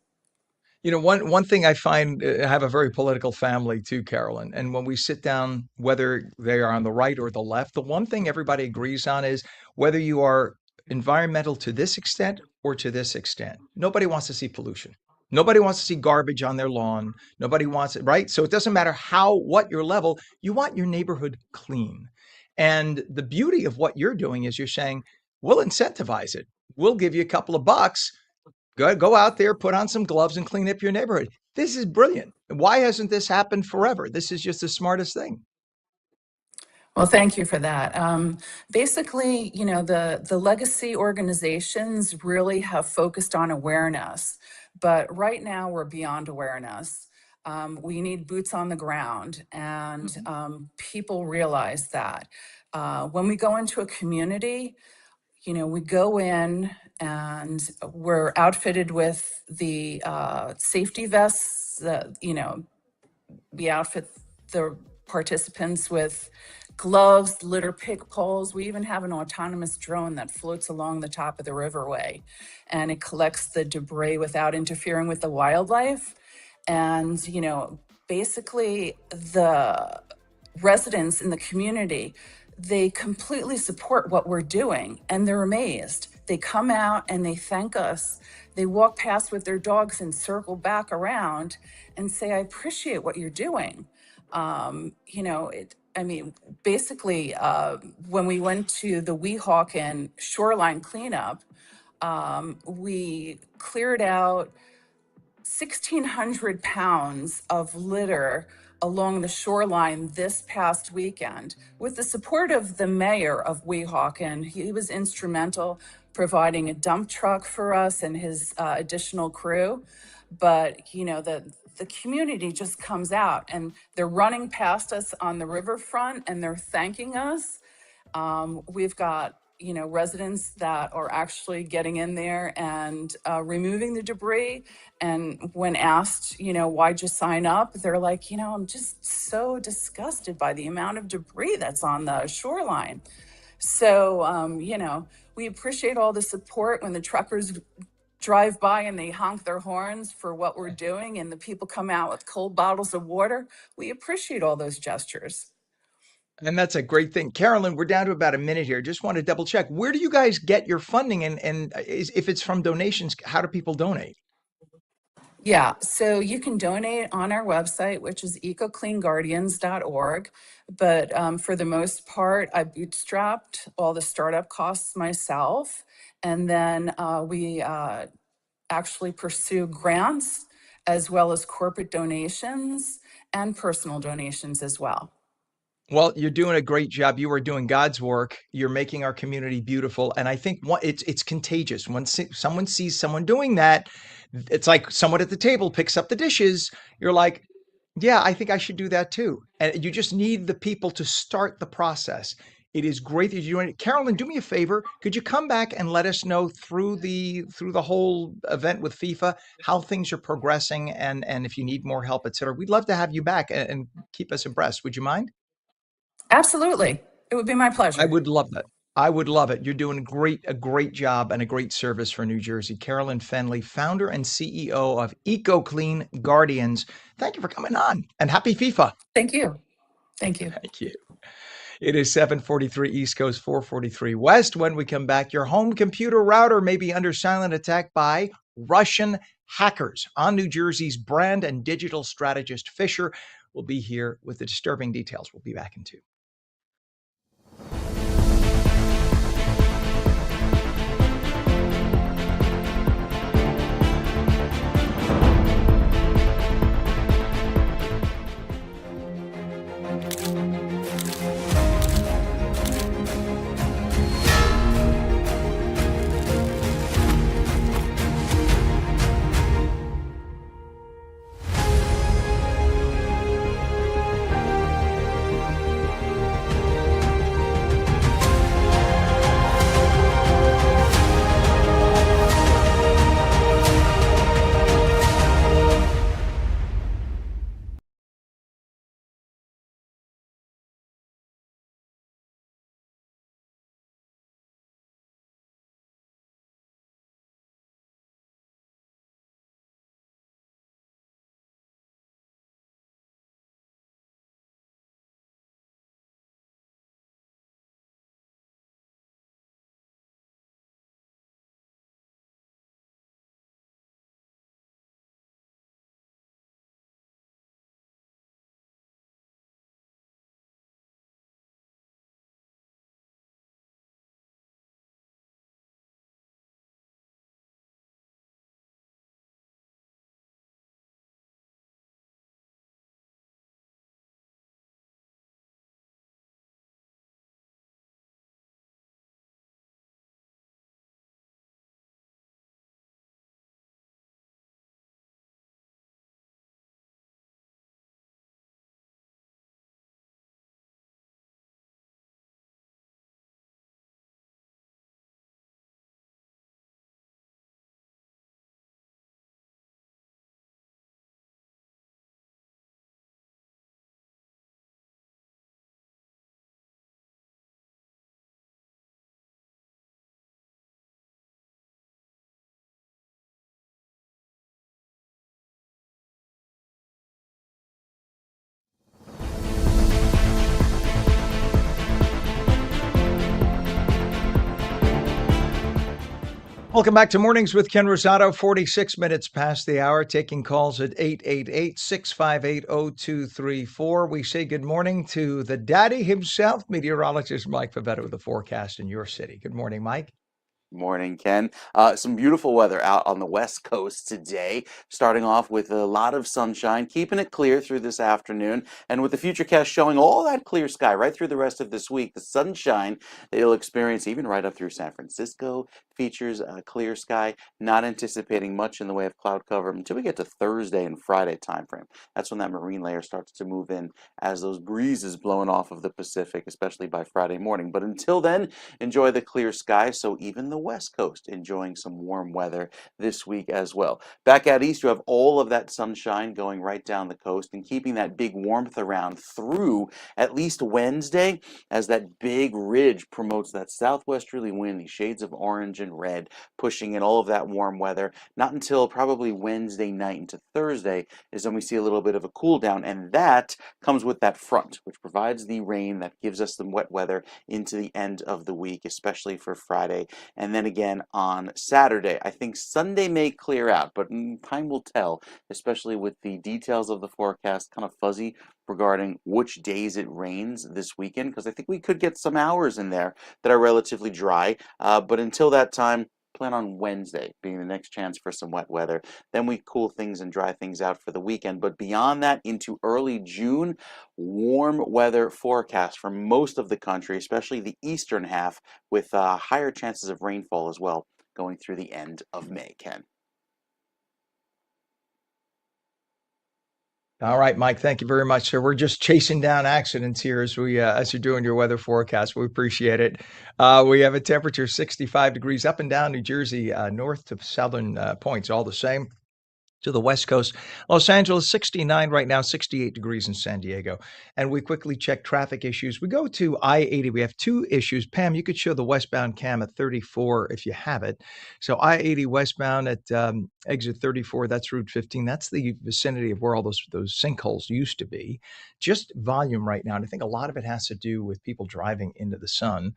One thing I find, I have a very political family too, Carolyn. And when we sit down, whether they are on the right or the left, the one thing everybody agrees on is whether you are environmental to this extent or to this extent. Nobody wants to see pollution. Nobody wants to see garbage on their lawn. Nobody wants it, right? So it doesn't matter what your level, you want your neighborhood clean. And the beauty of what you're doing is you're saying, we'll incentivize it. We'll give you a couple of bucks. Go out there, put on some gloves and clean up your neighborhood. This is brilliant. Why hasn't this happened forever? This is just the smartest thing. Well, thank you for that. Basically, the legacy organizations really have focused on awareness, but right now we're beyond awareness. We need boots on the ground, and people realize that. When we go into a community, we go in and we're outfitted with the safety vests that, we outfit the participants with gloves, litter pick poles. We even have an autonomous drone that floats along the top of the riverway, and it collects the debris without interfering with the wildlife. And, basically the residents in the community, they completely support what we're doing, and they're amazed. They come out and they thank us. They walk past with their dogs and circle back around and say, I appreciate what you're doing. Basically, when we went to the Weehawken shoreline cleanup, we cleared out 1,600 pounds of litter along the shoreline this past weekend with the support of the mayor of Weehawken. He was instrumental providing a dump truck for us and his additional crew. But, the community just comes out and they're running past us on the riverfront and they're thanking us. We've got, residents that are actually getting in there and removing the debris. And when asked, why'd you sign up? They're like, I'm just so disgusted by the amount of debris that's on the shoreline. So, we appreciate all the support when the truckers drive by and they honk their horns for what we're doing and the people come out with cold bottles of water. We appreciate all those gestures. And that's a great thing. Carolyn, we're down to about a minute here. Just want to double check. Where do you guys get your funding? And if it's from donations, how do people donate? Yeah, so you can donate on our website, which is ecocleanguardians.org. But for the most part, I bootstrapped all the startup costs myself. And then we actually pursue grants as well as corporate donations and personal donations as well. Well, you're doing a great job. You are doing God's work. You're making our community beautiful. And I think it's contagious. When someone sees someone doing that, it's like someone at the table picks up the dishes. You're like, yeah, I think I should do that too. And you just need the people to start the process. It is great that you're doing it. Carolyn, do me a favor. Could you come back and let us know through the whole event with FIFA how things are progressing and if you need more help, et cetera? We'd love to have you back and keep us abreast. Would you mind? Absolutely. It would be my pleasure. I would love that. I would love it. You're doing a great job and a great service for New Jersey. Carolyn Fenley, founder and CEO of EcoClean Guardians. Thank you for coming on and happy FIFA. Thank you. Thank you. Thank you. It is 7:43 East Coast, 4:43 West. When we come back, your home computer router may be under silent attack by Russian hackers. On New Jersey's brand and digital strategist Fisher will be here with the disturbing details. We'll be back in 2. Welcome back to Mornings with Ken Rosato. 46 minutes past the hour, taking calls at 888-658-0234. We say good morning to the daddy himself, meteorologist Mike Favetta with the forecast in your city. Good morning, Mike. Morning, Ken. Some beautiful weather out on the West Coast today, starting off with a lot of sunshine, keeping it clear through this afternoon, and with the futurecast showing all that clear sky right through the rest of this week. The sunshine that you'll experience even right up through San Francisco features clear sky, not anticipating much in the way of cloud cover until we get to Thursday and Friday timeframe. That's when that marine layer starts to move in as those breezes blowing off of the Pacific, especially by Friday morning. But until then, enjoy the clear sky. So even the West Coast enjoying some warm weather this week as well. Back out east, you have all of that sunshine going right down the coast and keeping that big warmth around through at least Wednesday, as that big ridge promotes that southwesterly wind, these shades of orange and red, pushing in all of that warm weather. Not until probably Wednesday night into Thursday is when we see a little bit of a cool down, and that comes with that front, which provides the rain that gives us some wet weather into the end of the week, especially for Friday. And then again on Saturday. I think Sunday may clear out, but time will tell, especially with the details of the forecast kind of fuzzy regarding which days it rains this weekend, because I think we could get some hours in there that are relatively dry. But until that time, plan on Wednesday being the next chance for some wet weather. Then we cool things and dry things out for the weekend. But beyond that, into early June, warm weather forecast for most of the country, especially the eastern half, with higher chances of rainfall as well going through the end of May, Ken. All right, Mike. Thank you very much, sir. We're just chasing down accidents here as you're doing your weather forecast. We appreciate it. We have a temperature 65 degrees up and down New Jersey, north to southern points, all the same. To the West Coast, Los Angeles 69 right now, 68 degrees in San Diego. And we quickly check traffic issues. We go to I-80. We have two issues. Pam, you could show the westbound cam at 34 if you have it. So I-80 westbound at exit 34, that's Route 15. That's the vicinity of where all those sinkholes used to be. Just volume right now. And I think a lot of it has to do with people driving into the sun.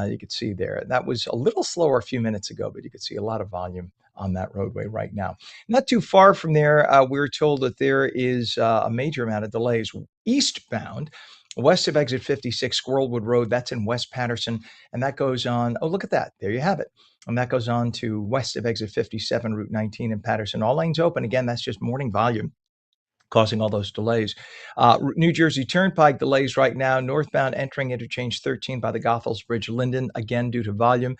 You could see there. That was a little slower a few minutes ago, but you could see a lot of volume on that roadway right now. Not too far from there, we're told that there is a major amount of delays eastbound, west of exit 56, Squirrelwood Road. That's in West Patterson, and that goes on. Oh, look at that. There you have it. And that goes on to west of exit 57, Route 19 in Patterson. All lanes open. Again, that's just morning volume causing all those delays. New Jersey Turnpike delays right now, northbound entering interchange 13 by the Goethals Bridge, Linden, again due to volume.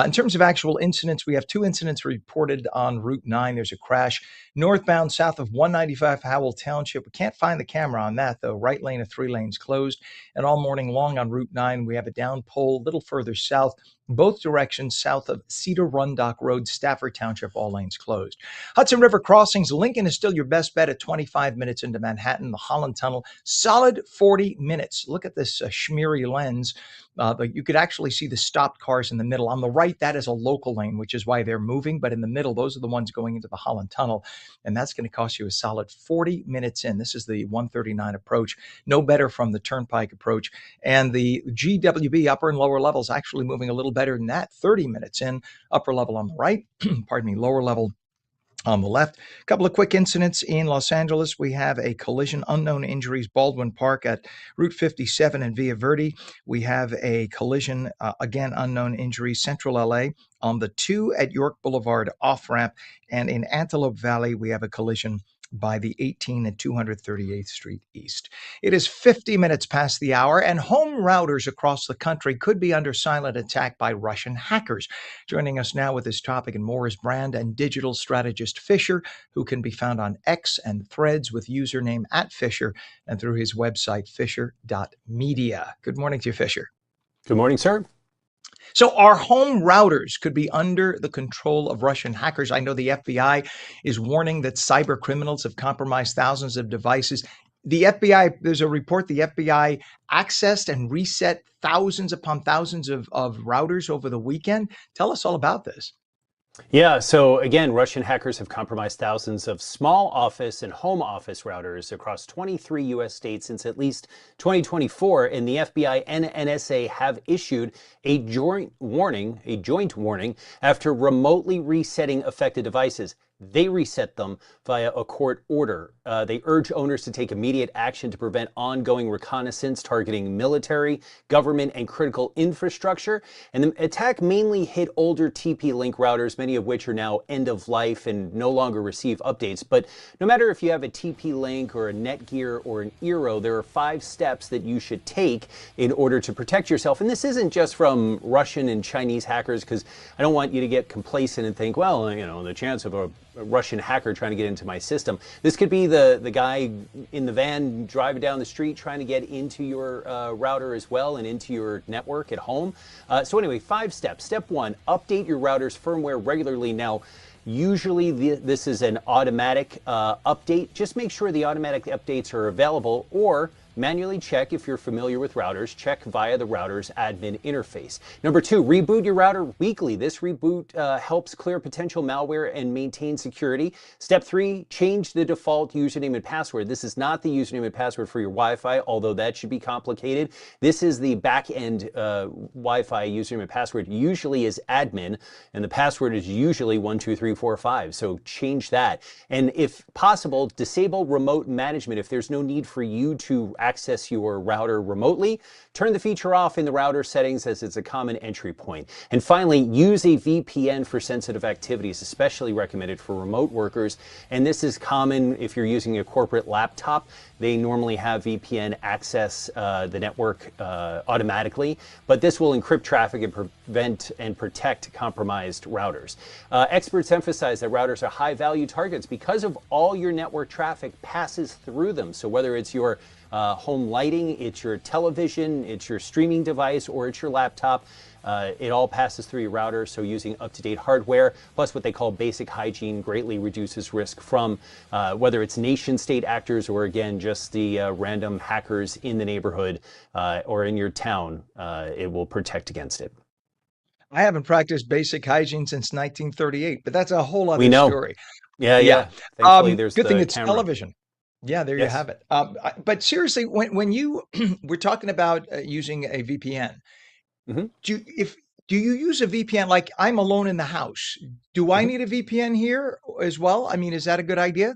In terms of actual incidents, we have two incidents reported on Route 9. There's a crash northbound south of 195 Howell Township. We can't find the camera on that, though. Right lane of 3 lanes closed. And all morning long on Route 9, we have a down pole a little further south, both directions south of Cedar Run Dock Road, Stafford Township, all lanes closed. Hudson River crossings, Lincoln is still your best bet at 25 minutes into Manhattan. The Holland Tunnel, solid 40 minutes. Look at this Schmeary lens. But you could actually see the stopped cars in the middle. On the right, that is a local lane, which is why they're moving. But in the middle, those are the ones going into the Holland Tunnel. And that's going to cost you a solid 40 minutes in. This is the 139 approach. No better from the Turnpike approach. And the GWB upper and lower levels actually moving a little better than that. 30 minutes in, upper level on the right, pardon me, lower level on the left. A couple of quick incidents in Los Angeles. We have a collision, unknown injuries, Baldwin Park at Route 57 and Via Verde. We have a collision, again, unknown injuries, Central LA on the 2 at York Boulevard off ramp. And in Antelope Valley, we have a collision by the 18 and 238th Street East. It is 50 minutes past the hour, and home routers across the country could be under silent attack by Russian hackers. Joining us now with this topic and more is brand and digital strategist Fisher, who can be found on X and Threads with username @Fisher and through his website, fisher.media. Good morning to you, Fisher. Good morning, sir. So our home routers could be under the control of Russian hackers. I know the FBI is warning that cyber criminals have compromised thousands of devices. The FBI, there's a report, the FBI accessed and reset thousands upon thousands of routers over the weekend. Tell us all about this. Yeah, so again, Russian hackers have compromised thousands of small office and home office routers across 23 US states since at least 2024, and the FBI and NSA have issued a joint warning after remotely resetting affected devices. They reset them via a court order. They urge owners to take immediate action to prevent ongoing reconnaissance targeting military, government, and critical infrastructure. And the attack mainly hit older TP-Link routers, many of which are now end of life and no longer receive updates. But no matter if you have a TP-Link or a Netgear or an Eero, there are 5 steps that you should take in order to protect yourself. And this isn't just from Russian and Chinese hackers, because I don't want you to get complacent and think, well, you know, the chance of a Russian hacker trying to get into my system. This could be the guy in the van driving down the street trying to get into your router as well and into your network at home. So anyway, 5 steps. Step 1, update your router's firmware regularly. Now, usually this is an automatic update. Just make sure the automatic updates are available, or manually check if you're familiar with routers. Check via the router's admin interface. Number 2, reboot your router weekly. This reboot helps clear potential malware and maintain security. Step 3, change the default username and password. This is not the username and password for your Wi-Fi, although that should be complicated. This is the back-end Wi-Fi username and password. Usually is admin, and the password is usually 12345. So change that. And if possible, disable remote management. If there's no need for you to access your router remotely, turn the feature off in the router settings, as it's a common entry point. And finally, use a VPN for sensitive activities, especially recommended for remote workers. And this is common if you're using a corporate laptop. They normally have VPN access the network automatically, but this will encrypt traffic and prevent and protect compromised routers. Experts emphasize that routers are high-value targets because of all your network traffic passes through them. So whether it's your home lighting, it's your television, it's your streaming device, or it's your laptop, it all passes through your router. So using up-to-date hardware, plus what they call basic hygiene, greatly reduces risk from whether it's nation-state actors or, again, just the random hackers in the neighborhood or in your town. It will protect against it. I haven't practiced basic hygiene since 1938, but that's a whole We other know. story. Yeah. Thankfully, there's Good thing the it's camera. television. Yeah, there you Yes. have it. But seriously, when you we're talking about using a VPN, Mhm. do you use a VPN? Like, I'm alone in the house. Do I Mhm. need a VPN here as well? I mean, is that a good idea?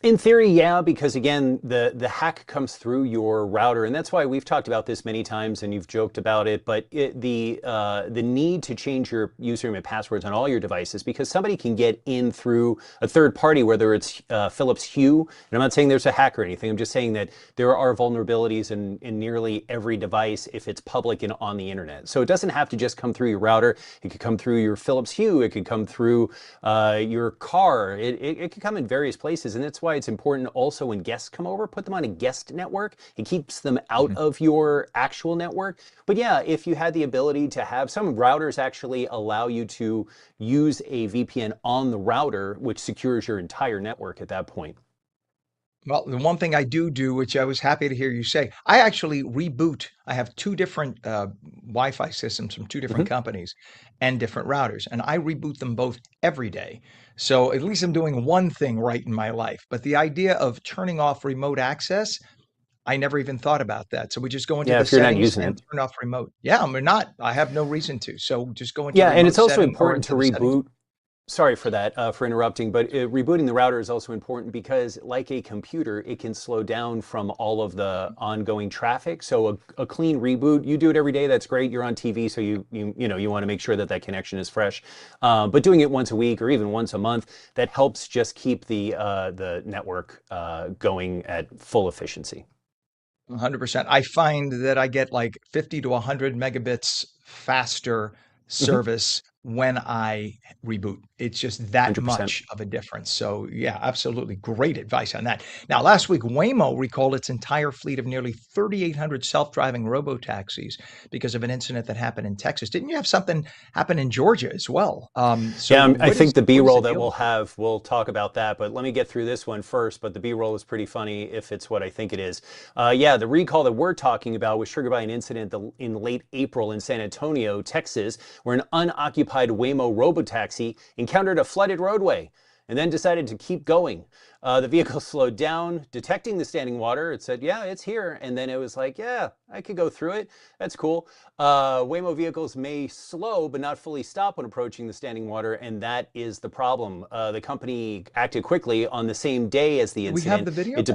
In theory, yeah, because again, the hack comes through your router, and that's why we've talked about this many times, and you've joked about it. But the need to change your username and passwords on all your devices, because somebody can get in through a third party, whether it's Philips Hue. And I'm not saying there's a hack or anything. I'm just saying that there are vulnerabilities in nearly every device if it's public and on the internet. So it doesn't have to just come through your router. It could come through your Philips Hue. It could come through your car. It could come in various places, and that's why it's important also when guests come over, put them on a guest network. It keeps them out of your actual network. But yeah, if you had the ability to have, some routers actually allow you to use a VPN on the router, which secures your entire network at that point. Well, the one thing I do, which I was happy to hear you say, I actually reboot. I have 2 different Wi-Fi systems from 2 different Mhm. companies and different routers, and I reboot them both every day. So at least I'm doing one thing right in my life. But the idea of turning off remote access, I never even thought about that. So we just go into Yeah, the if you're not settings using and it. turn off remote. Yeah, I'm not. I have no reason to. So just go into Yeah, and remote it's also setting or important to into the settings. reboot. Sorry for that, for interrupting, but rebooting the router is also important because, like a computer, it can slow down from all of the ongoing traffic. So a clean reboot, you do it every day, that's great. You're on TV, so you want to make sure that that connection is fresh. But doing it once a week or even once a month, that helps just keep the network going at full efficiency. 100%. I find that I get like 50 to 100 megabits faster Mhm. service when I reboot. It's just that 100%. much of a difference. So, yeah, absolutely great advice on that. Now, last week, Waymo recalled its entire fleet of nearly 3,800 self-driving robo-taxis because of an incident that happened in Texas. Didn't you have something happen in Georgia as well? So Yeah, I think the what is B-roll the that deal we'll with that? have, we'll talk about that, but let me get through this one first. But the B-roll is pretty funny if it's what I think it is. Yeah, the recall that we're talking about was triggered by an incident in late April in San Antonio, Texas, where an unoccupied occupied Waymo robotaxi encountered a flooded roadway and then decided to keep going. The vehicle slowed down, detecting the standing water. It said, yeah, it's here. And then it was like, yeah, I could go through it. That's cool. Waymo vehicles may slow, but not fully stop when approaching the standing water. And that is the problem. The company acted quickly on the same day as the incident. We have the video. It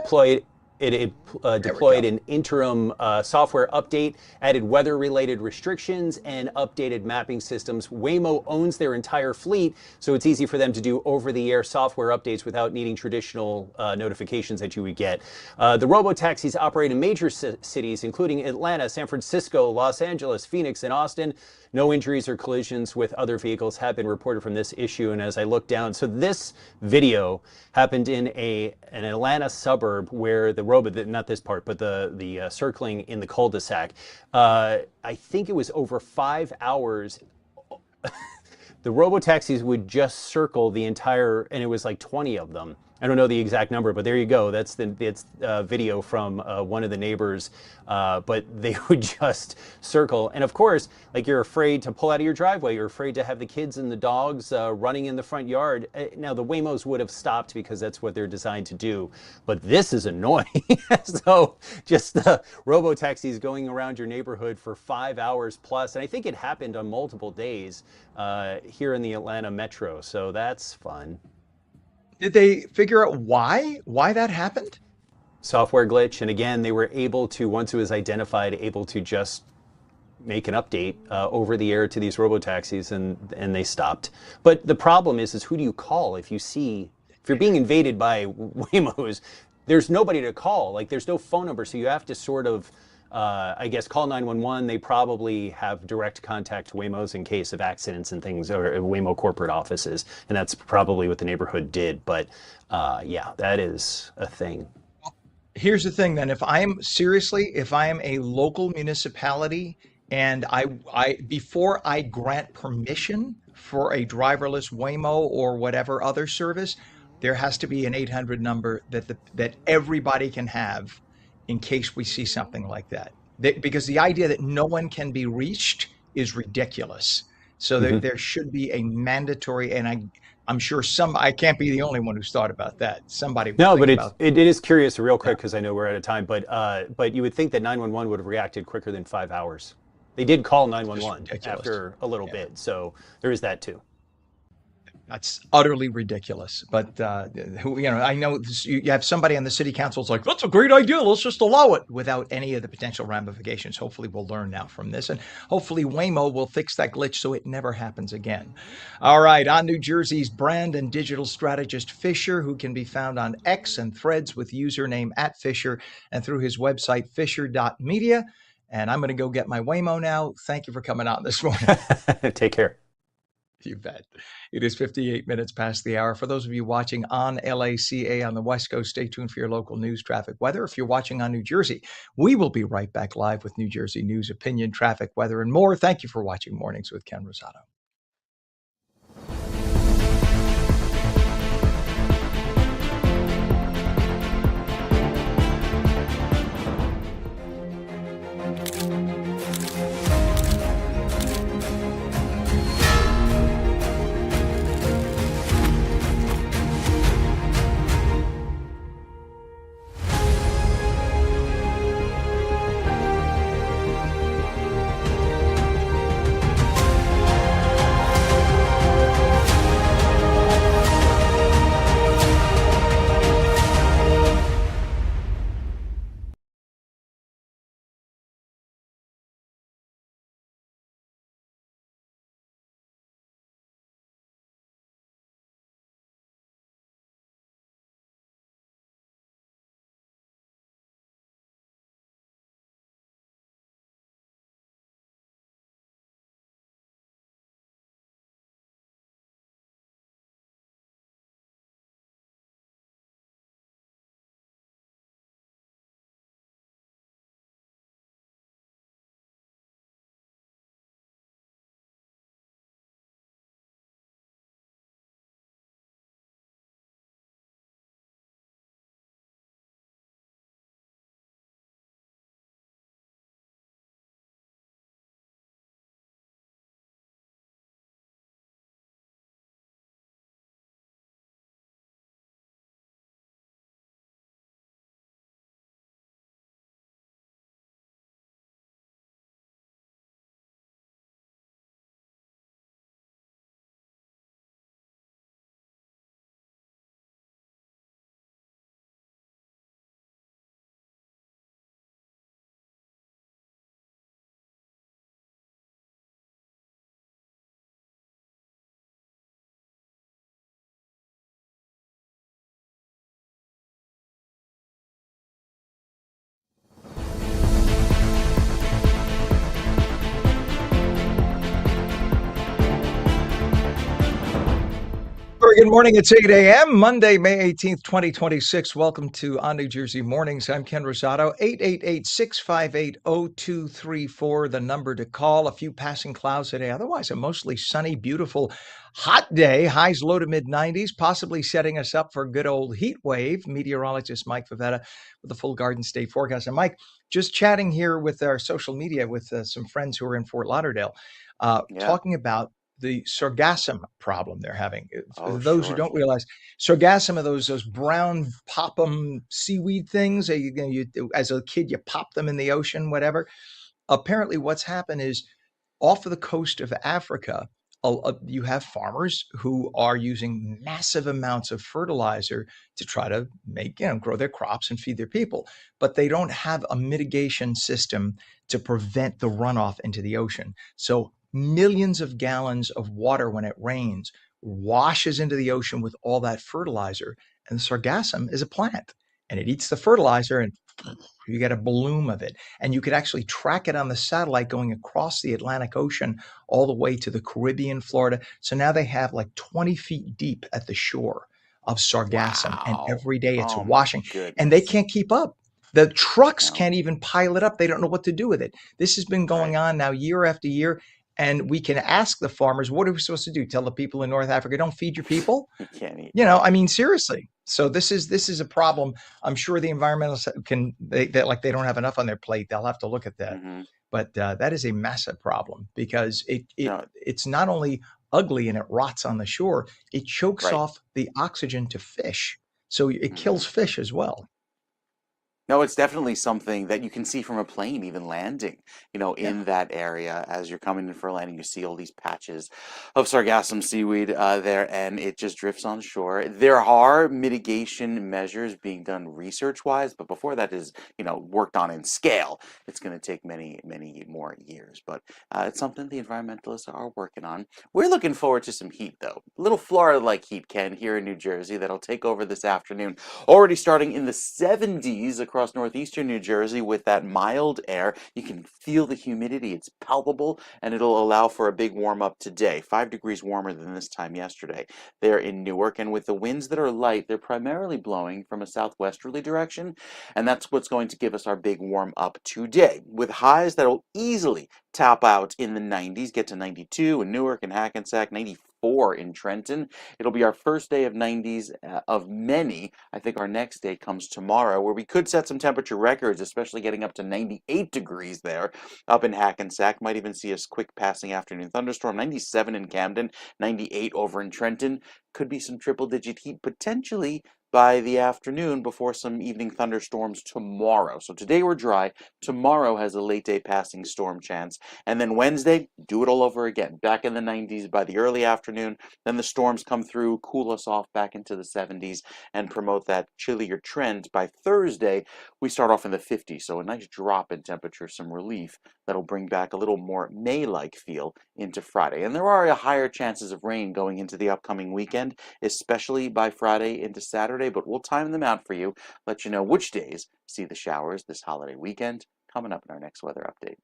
deployed an interim software update, added weather-related restrictions, and updated mapping systems. Waymo owns their entire fleet, so it's easy for them to do over-the-air software updates without needing traditional notifications that you would get. The robotaxis operate in major cities, including Atlanta, San Francisco, Los Angeles, Phoenix, and Austin. No injuries or collisions with other vehicles have been reported from this issue. And as I look down, so this video happened in an Atlanta suburb where the robot, not this part, but the circling in the cul-de-sac. I think it was over 5 hours. The robotaxis would just circle the entire, and it was like 20 of them. I don't know the exact number, but there you go. That's the video from one of the neighbors. But they would just circle. And of course, like, you're afraid to pull out of your driveway. You're afraid to have the kids and the dogs running in the front yard. Now, the Waymos would have stopped because that's what they're designed to do. But this is annoying. So just the robo-taxis going around your neighborhood for 5 hours plus. And I think it happened on multiple days here in the Atlanta metro. So that's fun. Did they figure out why that happened? Software glitch. And again, they were able to, once it was identified, able to just make an update over the air to these robotaxis, and they stopped. But the problem is who do you call if you're being invaded by Waymos? There's nobody to call. Like, there's no phone number, so you have to sort of I guess call 911. They probably have direct contact to Waymos in case of accidents and things, or Waymo corporate offices, and that's probably what the neighborhood did. But yeah, that is a thing. Here's the thing then, if I am a local municipality and I before I grant permission for a driverless Waymo or whatever other service, there has to be an 800 number that everybody can have in case we see something like that. Because the idea that no one can be reached is ridiculous. So there should be a mandatory, and I'm sure I can't be the only one who's thought about that. Somebody would No, think but about it is curious, real quick, because I know we're out of time, but you would think that 911 would have reacted quicker than 5 hours. They did call 911 after a little bit, so there is that too. That's utterly ridiculous. But, I know you have somebody on the city council who's like, that's a great idea. Let's just allow it, without any of the potential ramifications. Hopefully we'll learn now from this. And hopefully Waymo will fix that glitch so it never happens again. All right. On New Jersey's brand and digital strategist Fisher, who can be found on X and Threads with username @Fisher and through his website, fisher.media. And I'm going to go get my Waymo now. Thank you for coming out this morning. Take care. You bet. It is 58 minutes past the hour. For those of you watching on LACA on the West Coast, stay tuned for your local news, traffic, weather. If you're watching on New Jersey, we will be right back live with New Jersey news, opinion, traffic, weather, and more. Thank you for watching Mornings with Ken Rosato. Very good morning. It's 8 a.m., Monday, May 18th, 2026. Welcome to On New Jersey Mornings. I'm Ken Rosato. 888-658-0234, the number to call. A few passing clouds today. Otherwise, a mostly sunny, beautiful, hot day. Highs low to mid-90s, possibly setting us up for a good old heat wave. Meteorologist Mike Favetta with the full Garden State forecast. And Mike, just chatting here with our social media with some friends who are in Fort Lauderdale, Yeah. talking about the sargassum problem they're having. For Oh, those who sure. don't realize, sargassum are those brown popham seaweed things. As a kid, you pop them in the ocean, whatever. Apparently, what's happened is off of the coast of Africa, you have farmers who are using massive amounts of fertilizer to try to grow their crops and feed their people. But they don't have a mitigation system to prevent the runoff into the ocean. So millions of gallons of water when it rains washes into the ocean with all that fertilizer. And sargassum is a plant and it eats the fertilizer and you get a bloom of it. And you could actually track it on the satellite going across the Atlantic Ocean all the way to the Caribbean, Florida. So now they have like 20 feet deep at the shore of sargassum, and Wow. every day it's Oh my washing, and they goodness. can't keep up. The trucks No. can't even pile it up. They don't know what to do with it. This has been going Right. on now year after year. And we can ask the farmers, what are we supposed to do? Tell the people in North Africa, don't feed your people? You can't eat. I Right. mean, seriously. So this is a problem. I'm sure the environmentalists they don't have enough on their plate. They'll have to look at that. Mm-hmm. But that is a massive problem because No. it's not only ugly and it rots on the shore, it chokes Right. off the oxygen to fish. So it Mm-hmm. kills fish as well. No, it's definitely something that you can see from a plane even landing, Yeah. in that area as you're coming in for a landing. You see all these patches of sargassum seaweed there, and it just drifts on shore. There are mitigation measures being done research-wise, but before that is, worked on in scale, it's going to take many, many more years. But it's something the environmentalists are working on. We're looking forward to some heat, though. A little Florida-like heat, Ken, here in New Jersey that'll take over this afternoon. Already starting in the 70s across northeastern New Jersey with that mild air. You can feel the humidity. It's palpable, and it'll allow for a big warm up today. 5 degrees warmer than this time yesterday there in Newark. And with the winds that are light, they're primarily blowing from a southwesterly direction. And that's what's going to give us our big warm up today, with highs that will easily top out in the 90s, get to 92 in Newark and Hackensack, 94 in Trenton. It'll be our first day of 90s of many. I think our next day comes tomorrow, where we could set some temperature records, especially getting up to 98 degrees there up in Hackensack. Might even see a quick passing afternoon thunderstorm. 97 in Camden, 98 over in Trenton. Could be some triple-digit heat potentially by the afternoon before some evening thunderstorms tomorrow. So today we're dry. Tomorrow has a late day passing storm chance. And then Wednesday, do it all over again. Back in the 90s by the early afternoon. Then the storms come through, cool us off back into the 70s, and promote that chillier trend. By Thursday, we start off in the 50s. So a nice drop in temperature, some relief that'll bring back a little more May-like feel into Friday. And there are higher chances of rain going into the upcoming weekend, especially by Friday into Saturday, but we'll time them out for you, let you know which days see the showers this holiday weekend, coming up in our next weather update.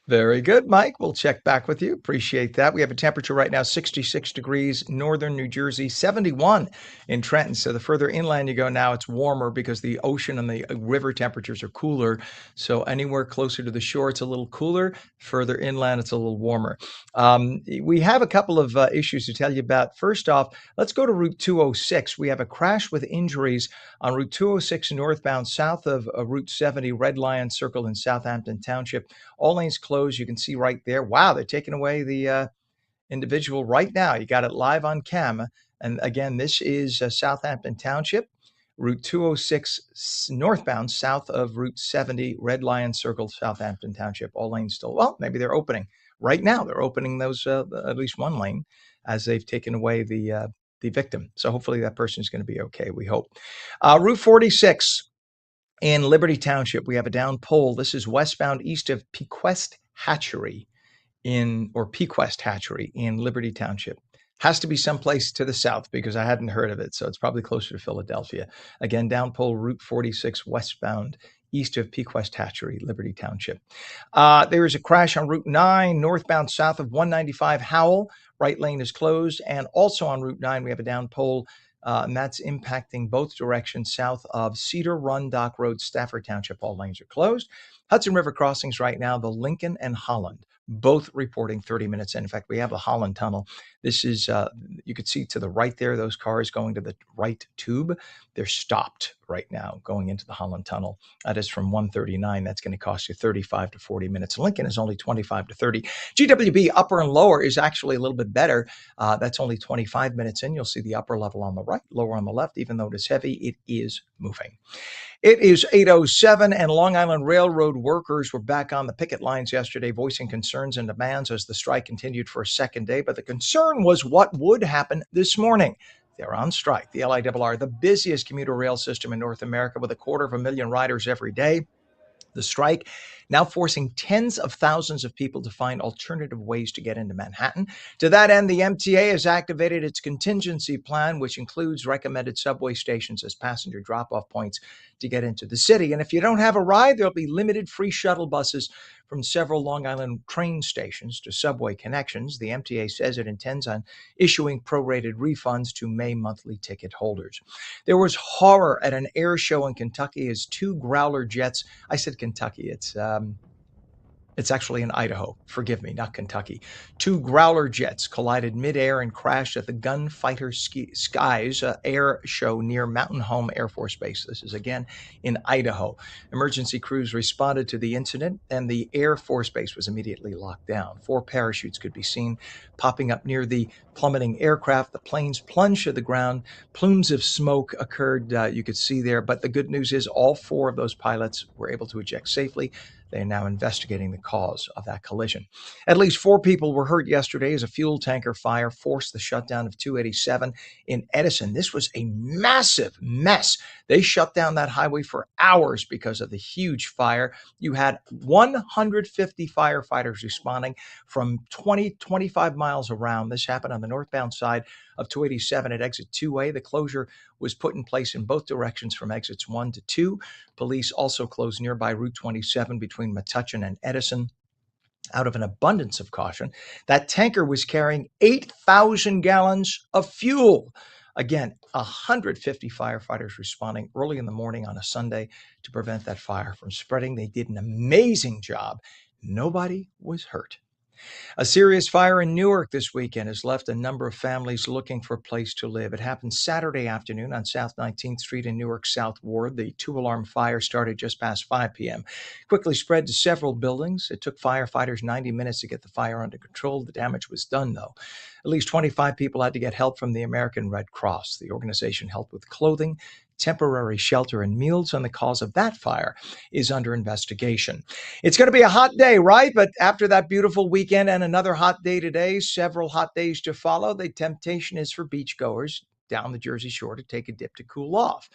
Very good, Mike. We'll check back with you. Appreciate that. We have a temperature right now, 66 degrees, northern New Jersey, 71 in Trenton. So the further inland you go now, it's warmer because the ocean and the river temperatures are cooler. So anywhere closer to the shore, it's a little cooler. Further inland, it's a little warmer. We have a couple of issues to tell you about. First off, let's go to Route 206. We have a crash with injuries on Route 206 northbound south of Route 70, Red Lion Circle in Southampton Township. All lanes closed. You can see right there. Wow, they're taking away the individual right now. You got it live on cam. And again, this is Southampton Township, Route 206 northbound south of Route 70, Red Lion Circle, Southampton Township. All lanes still, well, maybe they're opening. Right now, they're opening those, at least one lane, as they've taken away the victim. So hopefully that person is going to be okay, we hope. Route 46. In Liberty Township, we have a down pole. This is westbound east of Pequest Hatchery in Liberty Township. Has to be someplace to the south because I hadn't heard of it. So it's probably closer to Philadelphia. Again, down pole Route 46 westbound east of Pequest Hatchery, Liberty Township. There is a crash on Route 9, northbound south of 195 Howell. Right lane is closed. And also on Route 9, we have a down pole, and that's impacting both directions south of Cedar Run Dock Road, Stafford Township. All lanes are closed. Hudson River crossings right now, the Lincoln and Holland, both reporting 30 minutes in. In fact, we have the Holland Tunnel. This is, you could see to the right there, those cars going to the right tube. They're stopped right now going into the Holland Tunnel. That is from 139. That's going to cost you 35 to 40 minutes. Lincoln is only 25 to 30. GWB upper and lower is actually a little bit better. That's only 25 minutes in. You'll see the upper level on the right, lower on the left. Even though it is heavy, it is moving. It is 8:07, and Long Island Railroad workers were back on the picket lines yesterday, voicing concerns and demands as the strike continued for a second day. But the concern was what would happen this morning. They're on strike. The LIRR, the busiest commuter rail system in North America, with 250,000 riders every day. The strike now forcing tens of thousands of people to find alternative ways to get into Manhattan. To that end, the MTA has activated its contingency plan, which includes recommended subway stations as passenger drop-off points to get into the city. And if you don't have a ride, there'll be limited free shuttle buses from several Long Island train stations to subway connections. The MTA says it intends on issuing prorated refunds to May monthly ticket holders. There was horror at an air show in Kentucky as two Growler jets, I said Kentucky, it's actually in Idaho. Forgive me, not Kentucky. Two Growler jets collided midair and crashed at the Gunfighter Skies air show near Mountain Home Air Force Base. This is again in Idaho. Emergency crews responded to the incident, and the Air Force Base was immediately locked down. 4 parachutes could be seen popping up near the plummeting aircraft. The planes plunged to the ground. Plumes of smoke occurred, you could see there. But the good news is all 4 of those pilots were able to eject safely. They are now investigating the cause of that collision. At least 4 people were hurt yesterday as a fuel tanker fire forced the shutdown of 287 in Edison. This was a massive mess. They shut down that highway for hours because of the huge fire. You had 150 firefighters responding from 25 miles around. This happened on the northbound side of 287 at exit 2A. The closure was put in place in both directions from exits 1 to 2. Police also closed nearby Route 27 between Metuchen and Edison out of an abundance of caution. That tanker was carrying 8,000 gallons of fuel. Again, 150 firefighters responding early in the morning on a Sunday to prevent that fire from spreading. They did an amazing job. Nobody was hurt. A serious fire in Newark this weekend has left a number of families looking for a place to live. It happened Saturday afternoon on South 19th Street in Newark's South Ward. The 2-alarm fire started just past 5 p.m. Quickly spread to several buildings. It took firefighters 90 minutes to get the fire under control. The damage was done, though. At least 25 people had to get help from the American Red Cross. The organization helped with clothing, temporary shelter, and meals, and the cause of that fire is under investigation. It's going to be a hot day, right? But after that beautiful weekend and another hot day today, several hot days to follow, the temptation is for beachgoers down the Jersey Shore to take a dip to cool off.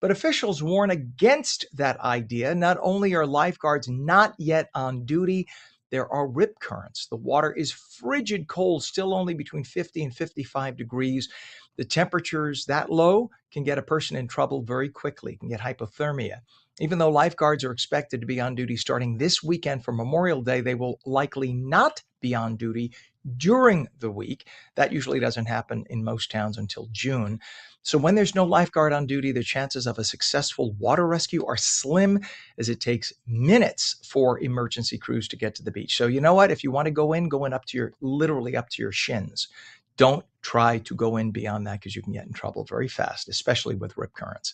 But officials warn against that idea. Not only are lifeguards not yet on duty, there are rip currents. The water is frigid cold, still only between 50 and 55 degrees. The temperatures that low can get a person in trouble very quickly, can get hypothermia. Even though lifeguards are expected to be on duty starting this weekend for Memorial Day, they will likely not be on duty during the week. That usually doesn't happen in most towns until June. So when there's no lifeguard on duty, the chances of a successful water rescue are slim, as it takes minutes for emergency crews to get to the beach. So you know what? If you want to go in up to literally up to your shins. Don't try to go in beyond that, because you can get in trouble very fast, especially with rip currents.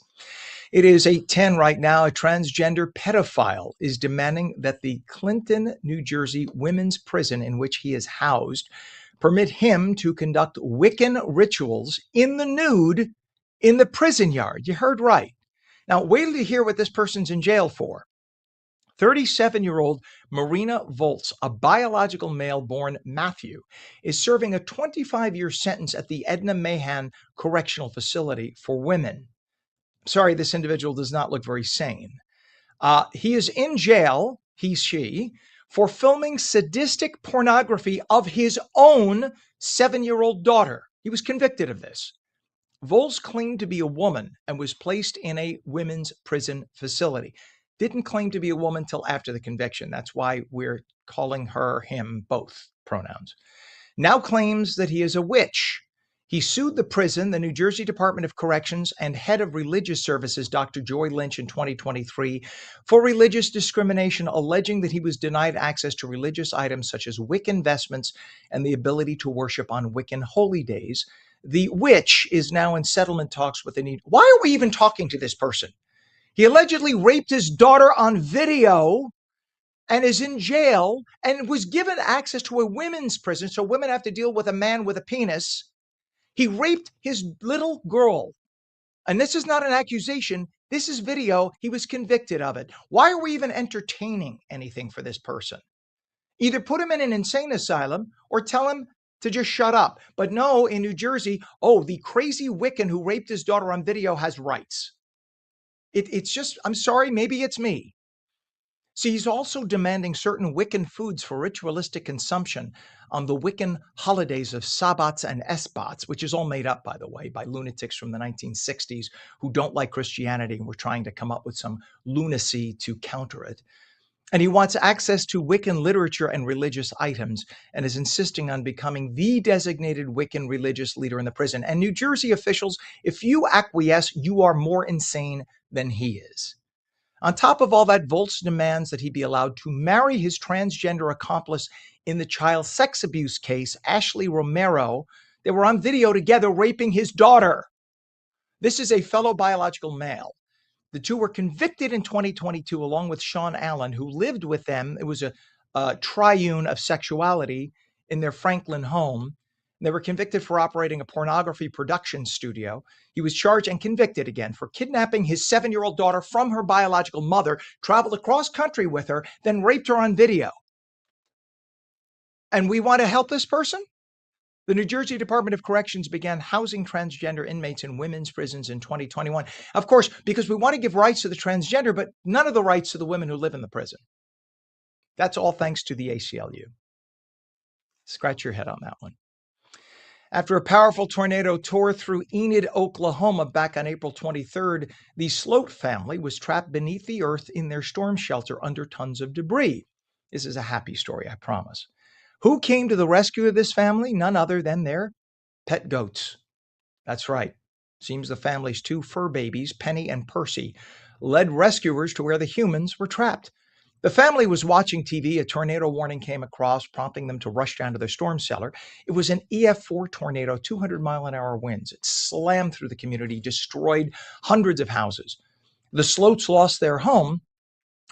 It is 8:10 right now. A transgender pedophile is demanding that the Clinton, New Jersey women's prison in which he is housed permit him to conduct Wiccan rituals in the nude in the prison yard. You heard right. Now, wait till you hear what this person's in jail for. 37-year-old Marina Volz, a biological male born Matthew, is serving a 25-year sentence at the Edna Mahan Correctional Facility for women. Sorry, this individual does not look very sane. He is in jail, she, for filming sadistic pornography of his own 7-year-old daughter. He was convicted of this. Volz claimed to be a woman and was placed in a women's prison facility. didn't claim to be a woman till after the conviction. That's why we're calling her, him, both pronouns. Now claims that he is a witch. He sued the prison, the New Jersey Department of Corrections, and head of religious services, Dr. Joy Lynch, in 2023 for religious discrimination, alleging that he was denied access to religious items such as Wiccan vestments and the ability to worship on Wiccan holy days. The witch is now in settlement talks with the need. Why are we even talking to this person? He allegedly raped his daughter on video and is in jail and was given access to a women's prison, so women have to deal with a man with a penis. He raped his little girl. And this is not an accusation. This is video. He was convicted of it. Why are we even entertaining anything for this person? Either put him in an insane asylum or tell him to just shut up. But no, in New Jersey, the crazy Wiccan who raped his daughter on video has rights. It's just, I'm sorry, maybe it's me. See, he's also demanding certain Wiccan foods for ritualistic consumption on the Wiccan holidays of Sabbats and Esbats, which is all made up, by the way, by lunatics from the 1960s who don't like Christianity and were trying to come up with some lunacy to counter it. And he wants access to Wiccan literature and religious items and is insisting on becoming the designated Wiccan religious leader in the prison. And New Jersey officials, if you acquiesce, you are more insane than he is. On top of all that, Volz demands that he be allowed to marry his transgender accomplice in the child sex abuse case, Ashley Romero. They were on video together raping his daughter. This is a fellow biological male. The two were convicted in 2022, along with Sean Allen, who lived with them. It was a triune of sexuality in their Franklin home. They were convicted for operating a pornography production studio. He was charged and convicted again for kidnapping his 7-year-old daughter from her biological mother, traveled across country with her, then raped her on video. And we want to help this person? The New Jersey Department of Corrections began housing transgender inmates in women's prisons in 2021. Of course, because we want to give rights to the transgender, but none of the rights to the women who live in the prison. That's all thanks to the ACLU. Scratch your head on that one. After a powerful tornado tore through Enid, Oklahoma back on April 23rd, the Sloat family was trapped beneath the earth in their storm shelter under tons of debris. This is a happy story, I promise. Who came to the rescue of this family? None other than their pet goats. That's right. Seems the family's two fur babies, Penny and Percy, led rescuers to where the humans were trapped. The family was watching TV. A tornado warning came across, prompting them to rush down to their storm cellar. It was an EF4 tornado, 200-mile-an-hour winds. It slammed through the community, destroyed hundreds of houses. The Sloats lost their home,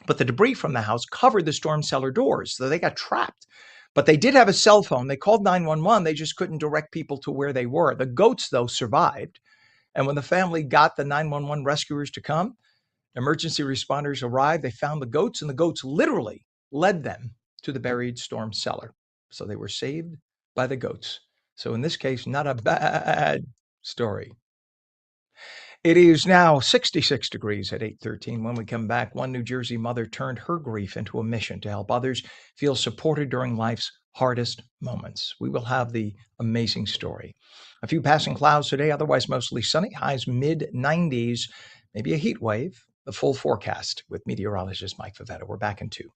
but the debris from the house covered the storm cellar doors, so they got trapped. But they did have a cell phone. They called 911. They just couldn't direct people to where they were. The goats, though, survived. And when the family got the 911 rescuers to come, emergency responders arrived. They found the goats, and the goats literally led them to the buried storm cellar. So they were saved by the goats. So in this case, not a bad story. It is now 66 degrees at 8:13. When we come back, one New Jersey mother turned her grief into a mission to help others feel supported during life's hardest moments. We will have the amazing story. A few passing clouds today, otherwise mostly sunny, highs mid-90s, maybe a heat wave. The full forecast with meteorologist Mike Favetta. We're back in 2.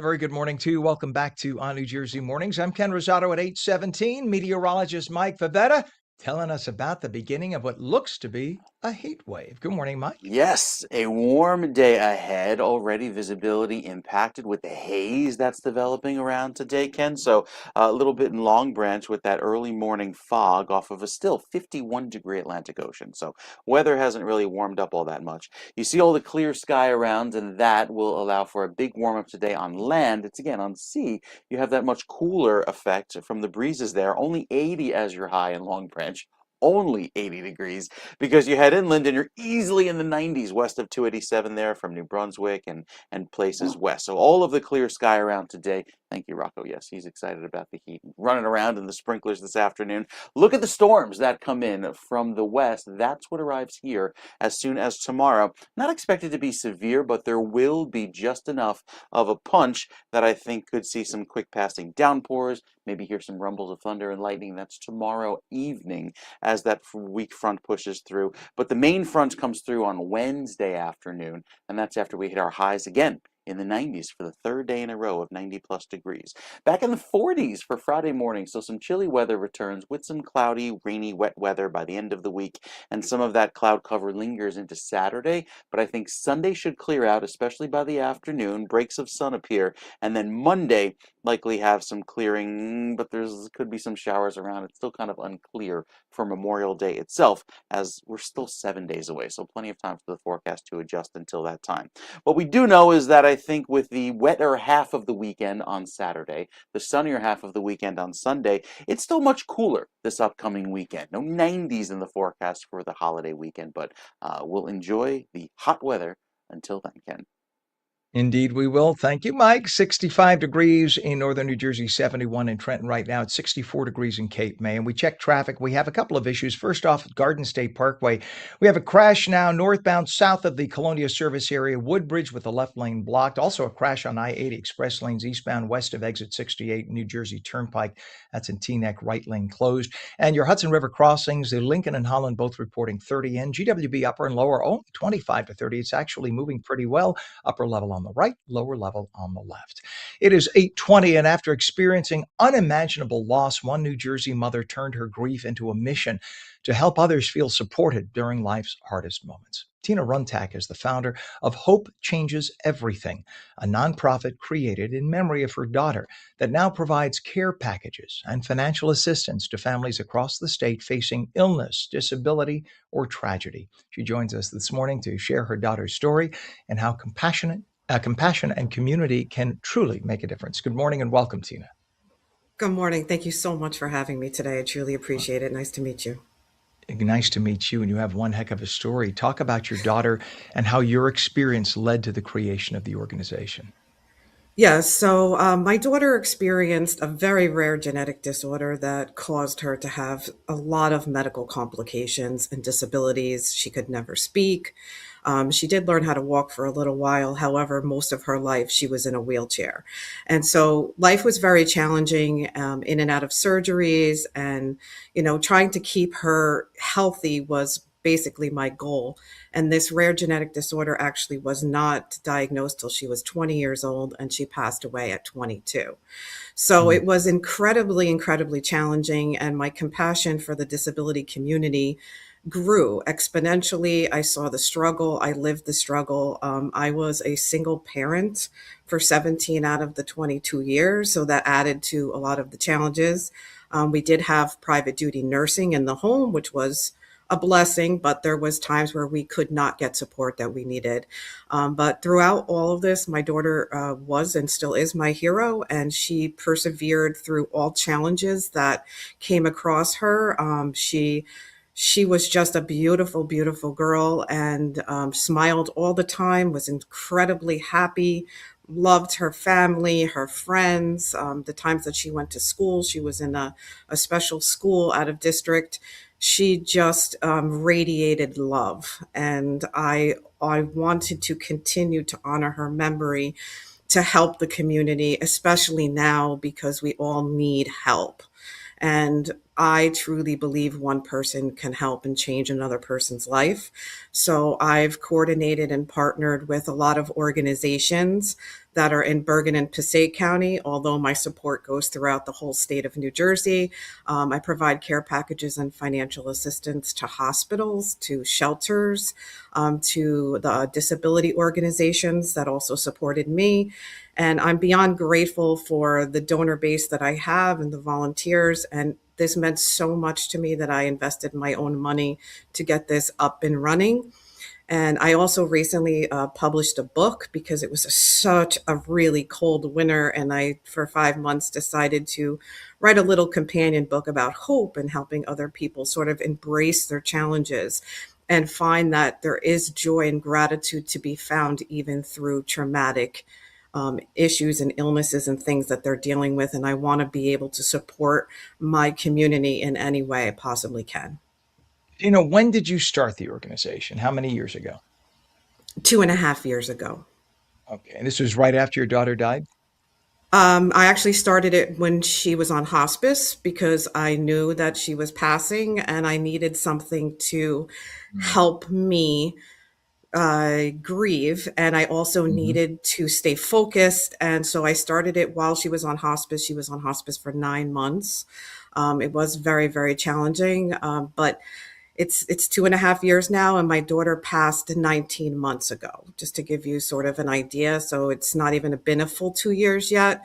And a very good morning to you. Welcome back to On New Jersey Mornings. I'm Ken Rosato at 8:17. Meteorologist Mike Favetta telling us about the beginning of what looks to be a heat wave. Good morning, Mike. Yes, a warm day ahead. Already visibility impacted with the haze that's developing around today, Ken. So a little bit in Long Branch with that early morning fog off of a still 51-degree Atlantic Ocean. So weather hasn't really warmed up all that much. You see all the clear sky around, and that will allow for a big warm up today on land. It's again on sea. You have that much cooler effect from the breezes there. Only 80 as your high in Long Branch. Only 80 degrees because you head inland and you're easily in the 90s west of 287 there from New Brunswick and places west. So all of the clear sky around today. Thank you, Rocco. Yes, he's excited about the heat. Running around in the sprinklers this afternoon. Look at the storms that come in from the west. That's what arrives here as soon as tomorrow. Not expected to be severe, but there will be just enough of a punch that I think could see some quick passing downpours, maybe hear some rumbles of thunder and lightning. That's tomorrow evening as that weak front pushes through. But the main front comes through on Wednesday afternoon, and that's after we hit our highs again in the 90s for the third day in a row of 90+ degrees. Back in the 40s for Friday morning, so some chilly weather returns with some cloudy, rainy, wet weather by the end of the week, and some of that cloud cover lingers into Saturday, but I think Sunday should clear out, especially by the afternoon, breaks of sun appear, and then Monday likely have some clearing, but could be some showers around. It's still kind of unclear for Memorial Day itself, as we're still 7 days away, so plenty of time for the forecast to adjust until that time. What we do know is that I think with the wetter half of the weekend on Saturday, the sunnier half of the weekend on Sunday, it's still much cooler this upcoming weekend. No 90s in the forecast for the holiday weekend, but we'll enjoy the hot weather until then, Ken. Indeed, we will. Thank you, Mike. 65 degrees in northern New Jersey, 71 in Trenton right now. It's 64 degrees in Cape May. And we check traffic. We have a couple of issues. First off, Garden State Parkway. We have a crash now northbound south of the Colonia service area, Woodbridge with the left lane blocked. Also a crash on I-80 express lanes eastbound west of exit 68, New Jersey Turnpike. That's in Teaneck, right lane closed. And your Hudson River crossings, the Lincoln and Holland both reporting 30 in. GWB upper and lower, only 25 to 30. It's actually moving pretty well. Upper level on the right, lower level on the left. It is 8:20, and after experiencing unimaginable loss, one New Jersey mother turned her grief into a mission to help others feel supported during life's hardest moments. Tina Runtak is the founder of Hope Changes Everything, a nonprofit created in memory of her daughter that now provides care packages and financial assistance to families across the state facing illness, disability, or tragedy. She joins us this morning to share her daughter's story and how compassion and community can truly make a difference. Good morning and welcome, Tina. Good morning. Thank you so much for having me today. I truly appreciate it. Nice to meet you. Nice to meet you, and you have one heck of a story. Talk about your daughter and how your experience led to the creation of the organization. Yeah, so my daughter experienced a very rare genetic disorder that caused her to have a lot of medical complications and disabilities. She could never speak. She did learn how to walk for a little while. However, most of her life, she was in a wheelchair. And so life was very challenging, in and out of surgeries. And, trying to keep her healthy was basically my goal. And this rare genetic disorder actually was not diagnosed till she was 20 years old, and she passed away at 22. So it was incredibly, incredibly challenging. And my compassion for the disability community grew exponentially. I saw the struggle. I lived the struggle. I was a single parent for 17 out of the 22 years. So that added to a lot of the challenges. We did have private duty nursing in the home, which was a blessing, but there was times where we could not get support that we needed. But throughout all of this, my daughter was and still is my hero, and she persevered through all challenges that came across her. She was just a beautiful, beautiful girl, and smiled all the time, was incredibly happy, loved her family, her friends. The times that she went to school, she was in a special school out of district. She just radiated love. And I wanted to continue to honor her memory, to help the community, especially now because we all need help. And I truly believe one person can help and change another person's life. So I've coordinated and partnered with a lot of organizations that are in Bergen and Passaic County, although my support goes throughout the whole state of New Jersey. I provide care packages and financial assistance to hospitals, to shelters, to the disability organizations that also supported me. And I'm beyond grateful for the donor base that I have and the volunteers. And this meant so much to me that I invested my own money to get this up and running. And I also recently published a book because it was such a really cold winter. And I, for 5 months, decided to write a little companion book about hope and helping other people sort of embrace their challenges and find that there is joy and gratitude to be found even through traumatic issues and illnesses and things that they're dealing with. And I want to be able to support my community in any way I possibly can. When did you start the organization? How many years ago? 2.5 years ago. Okay. And this was right after your daughter died? I actually started it when she was on hospice because I knew that she was passing and I needed something to help me grieve. And I also needed to stay focused. And so I started it while she was on hospice. She was on hospice for 9 months. It was very, very challenging. But it's 2.5 years now, and my daughter passed 19 months ago, just to give you sort of an idea. So it's not even been a full 2 years yet.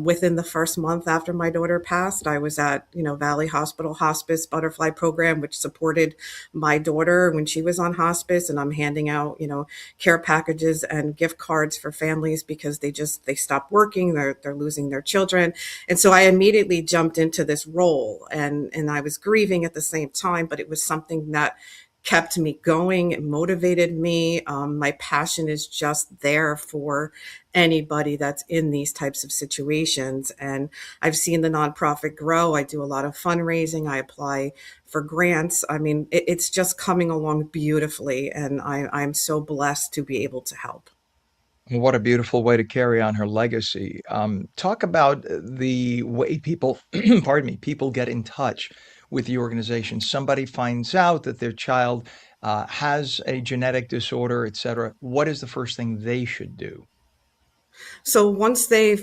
Within the first month after my daughter passed, I was at, Valley Hospital Hospice Butterfly Program, which supported my daughter when she was on hospice. And I'm handing out, care packages and gift cards for families because they stopped working. They're losing their children. And so I immediately jumped into this role and I was grieving at the same time, but it was something that kept me going. It motivated me. My passion is just there for anybody that's in these types of situations. And I've seen the nonprofit grow. I do a lot of fundraising. I apply for grants. I mean, it's just coming along beautifully. And I'm so blessed to be able to help. What a beautiful way to carry on her legacy. Talk about the way people, pardon me, people get in touch with the organization. Somebody finds out that their child has a genetic disorder, et cetera. What is the first thing they should do? So once they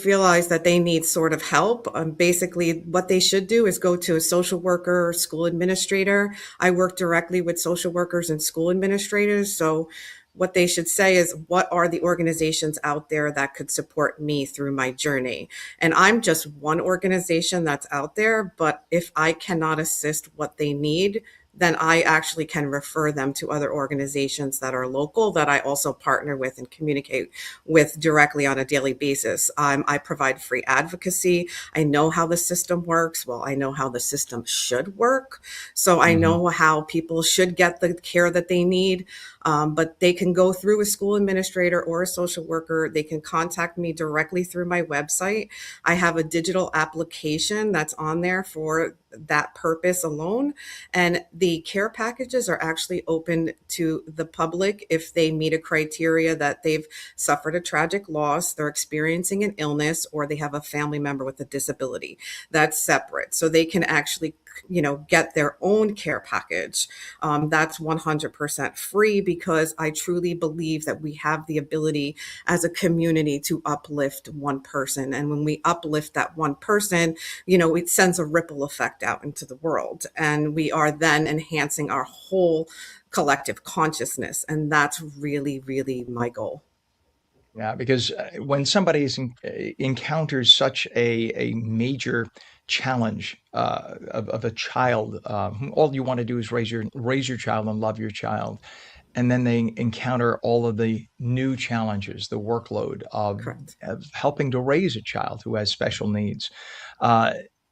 realize that they need sort of help, basically what they should do is go to a social worker or school administrator. I work directly with social workers and school administrators. So what they should say is, what are the organizations out there that could support me through my journey? And I'm just one organization that's out there, but if I cannot assist what they need, then I actually can refer them to other organizations that are local that I also partner with and communicate with directly on a daily basis. I provide free advocacy. I know how the system works. Well, I know how the system should work. So I know how people should get the care that they need. But they can go through a school administrator or a social worker. They can contact me directly through my website. I have a digital application that's on there for that purpose alone. And the care packages are actually open to the public if they meet a criteria that they've suffered a tragic loss, they're experiencing an illness, or they have a family member with a disability. That's separate. So they can actually get their own care package. That's 100% free because I truly believe that we have the ability as a community to uplift one person. And when we uplift that one person, it sends a ripple effect out into the world. And we are then enhancing our whole collective consciousness. And that's really, really my goal. Yeah, because when somebody encounters such a major challenge of a child, all you want to do is raise your child and love your child, and then they encounter all of the new challenges, the workload of helping to raise a child who has special needs.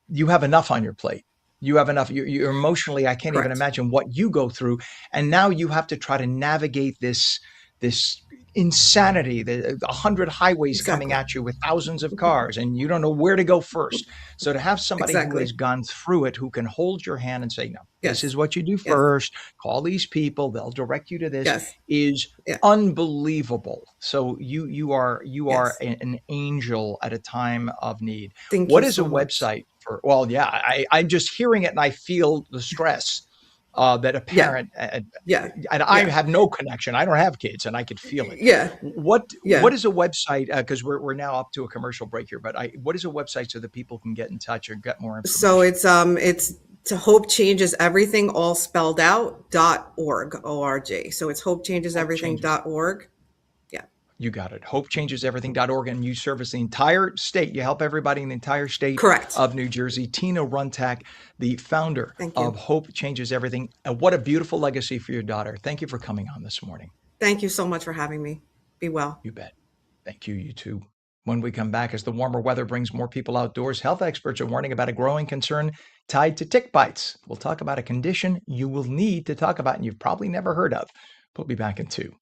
You have enough on your plate. You have enough. You're emotionally, I can't even imagine what you go through, and now you have to try to navigate this insanity, the 100 highways coming at you with thousands of cars, and you don't know where to go first. So to have somebody who has gone through it, who can hold your hand and say, no, this is what you do first, call these people, they'll direct you to this, is unbelievable. So you are an angel at a time of need. What is a website Well, yeah, I'm just hearing it and I feel the stress that a Yeah, parent yeah, and I yeah, have no connection. I don't have kids, and I could feel it. yeah, What yeah. is a website? Because we're now up to a commercial break here, but what is a website so that people can get in touch or get more So information? it's to Hope Changes Everything, all spelled out, .org, O-R-G. So it's Hope changes. hopechangeseverything.org. Yeah, You got it. HopeChangesEverything.org, and you service the entire state. You help everybody in the entire state correct. of New Jersey. Tina Runtak, the founder Thank of you. Hope Changes Everything. What a beautiful legacy for your daughter. Thank you for coming on this morning. Thank you so much for having me. Be well. You bet. Thank you. You too. When we come back, as the warmer weather brings more people outdoors, health experts are warning about a growing concern tied to tick bites. We'll talk about a condition you will need to talk about and you've probably never heard of. We'll be back in 2.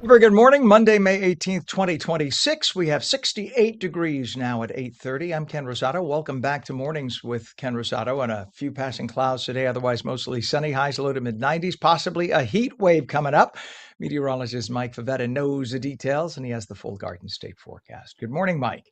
Very good morning. Monday, May 18th, 2026. We have 68 degrees now at 8:30. I'm Ken Rosato. Welcome back to Mornings with Ken Rosato, and a few passing clouds today, otherwise mostly sunny, highs low to mid-90s, possibly a heat wave coming up. Meteorologist Mike Favetta knows the details, and he has the full Garden State forecast. Good morning, Mike.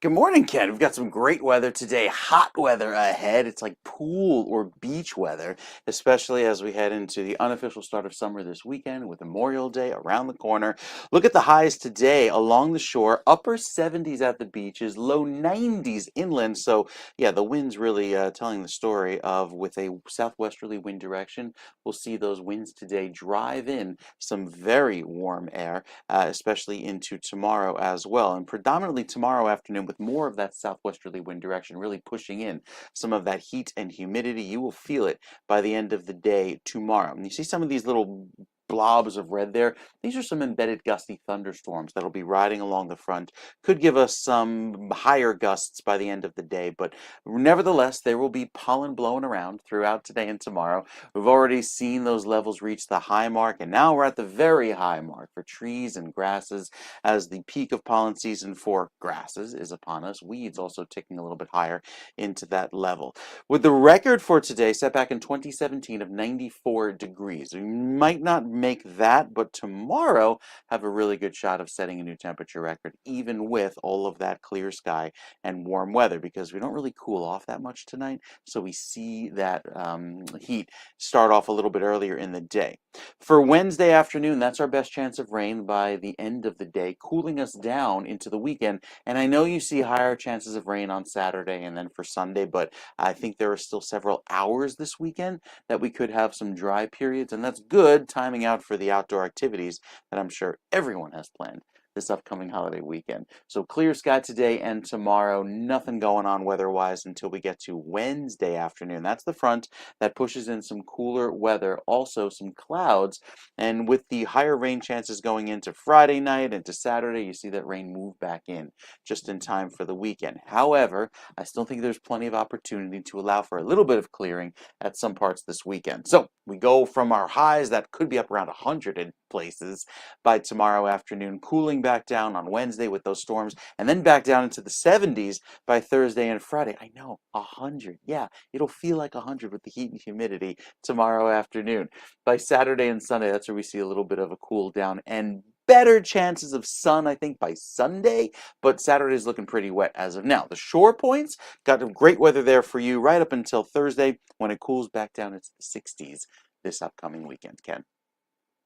Good morning, Ken. We've got some great weather today, hot weather ahead. It's like pool or beach weather, especially as we head into the unofficial start of summer this weekend with Memorial Day around the corner. Look at the highs today along the shore, upper 70s at the beaches, low 90s inland. So, yeah, the wind's really telling the story of with a southwesterly wind direction, we'll see those winds today drive in some very warm air, especially into tomorrow as well. And predominantly tomorrow afternoon, with more of that southwesterly wind direction really pushing in some of that heat and humidity. You will feel it by the end of the day tomorrow. And you see some of these little blobs of red there. These are some embedded gusty thunderstorms that'll be riding along the front. Could give us some higher gusts by the end of the day, but nevertheless, there will be pollen blowing around throughout today and tomorrow. We've already seen those levels reach the high mark, and now we're at the very high mark for trees and grasses as the peak of pollen season for grasses is upon us. Weeds also ticking a little bit higher into that level. With the record for today set back in 2017 of 94 degrees, we might not make that, but tomorrow have a really good shot of setting a new temperature record, even with all of that clear sky and warm weather, because we don't really cool off that much tonight. So we see that heat start off a little bit earlier in the day. For Wednesday afternoon, that's our best chance of rain by the end of the day, cooling us down into the weekend. And I know you see higher chances of rain on Saturday and then for Sunday, but I think there are still several hours this weekend that we could have some dry periods, and that's good timing out for the outdoor activities that I'm sure everyone has planned this upcoming holiday weekend. So clear sky today and tomorrow, nothing going on weather-wise until we get to Wednesday afternoon. That's the front that pushes in some cooler weather, also some clouds, and with the higher rain chances going into Friday night, into Saturday, you see that rain move back in just in time for the weekend. However, I still think there's plenty of opportunity to allow for a little bit of clearing at some parts this weekend. So we go from our highs that could be up around 100 in places by tomorrow afternoon, cooling back down on Wednesday with those storms, and then back down into the 70s by Thursday and Friday. I know, 100. Yeah, it'll feel like 100 with the heat and humidity tomorrow afternoon. By Saturday and Sunday, that's where we see a little bit of a cool down and better chances of sun, I think, by Sunday, but Saturday is looking pretty wet as of now. The shore points got great weather there for you right up until Thursday when it cools back down into the 60s this upcoming weekend, Ken.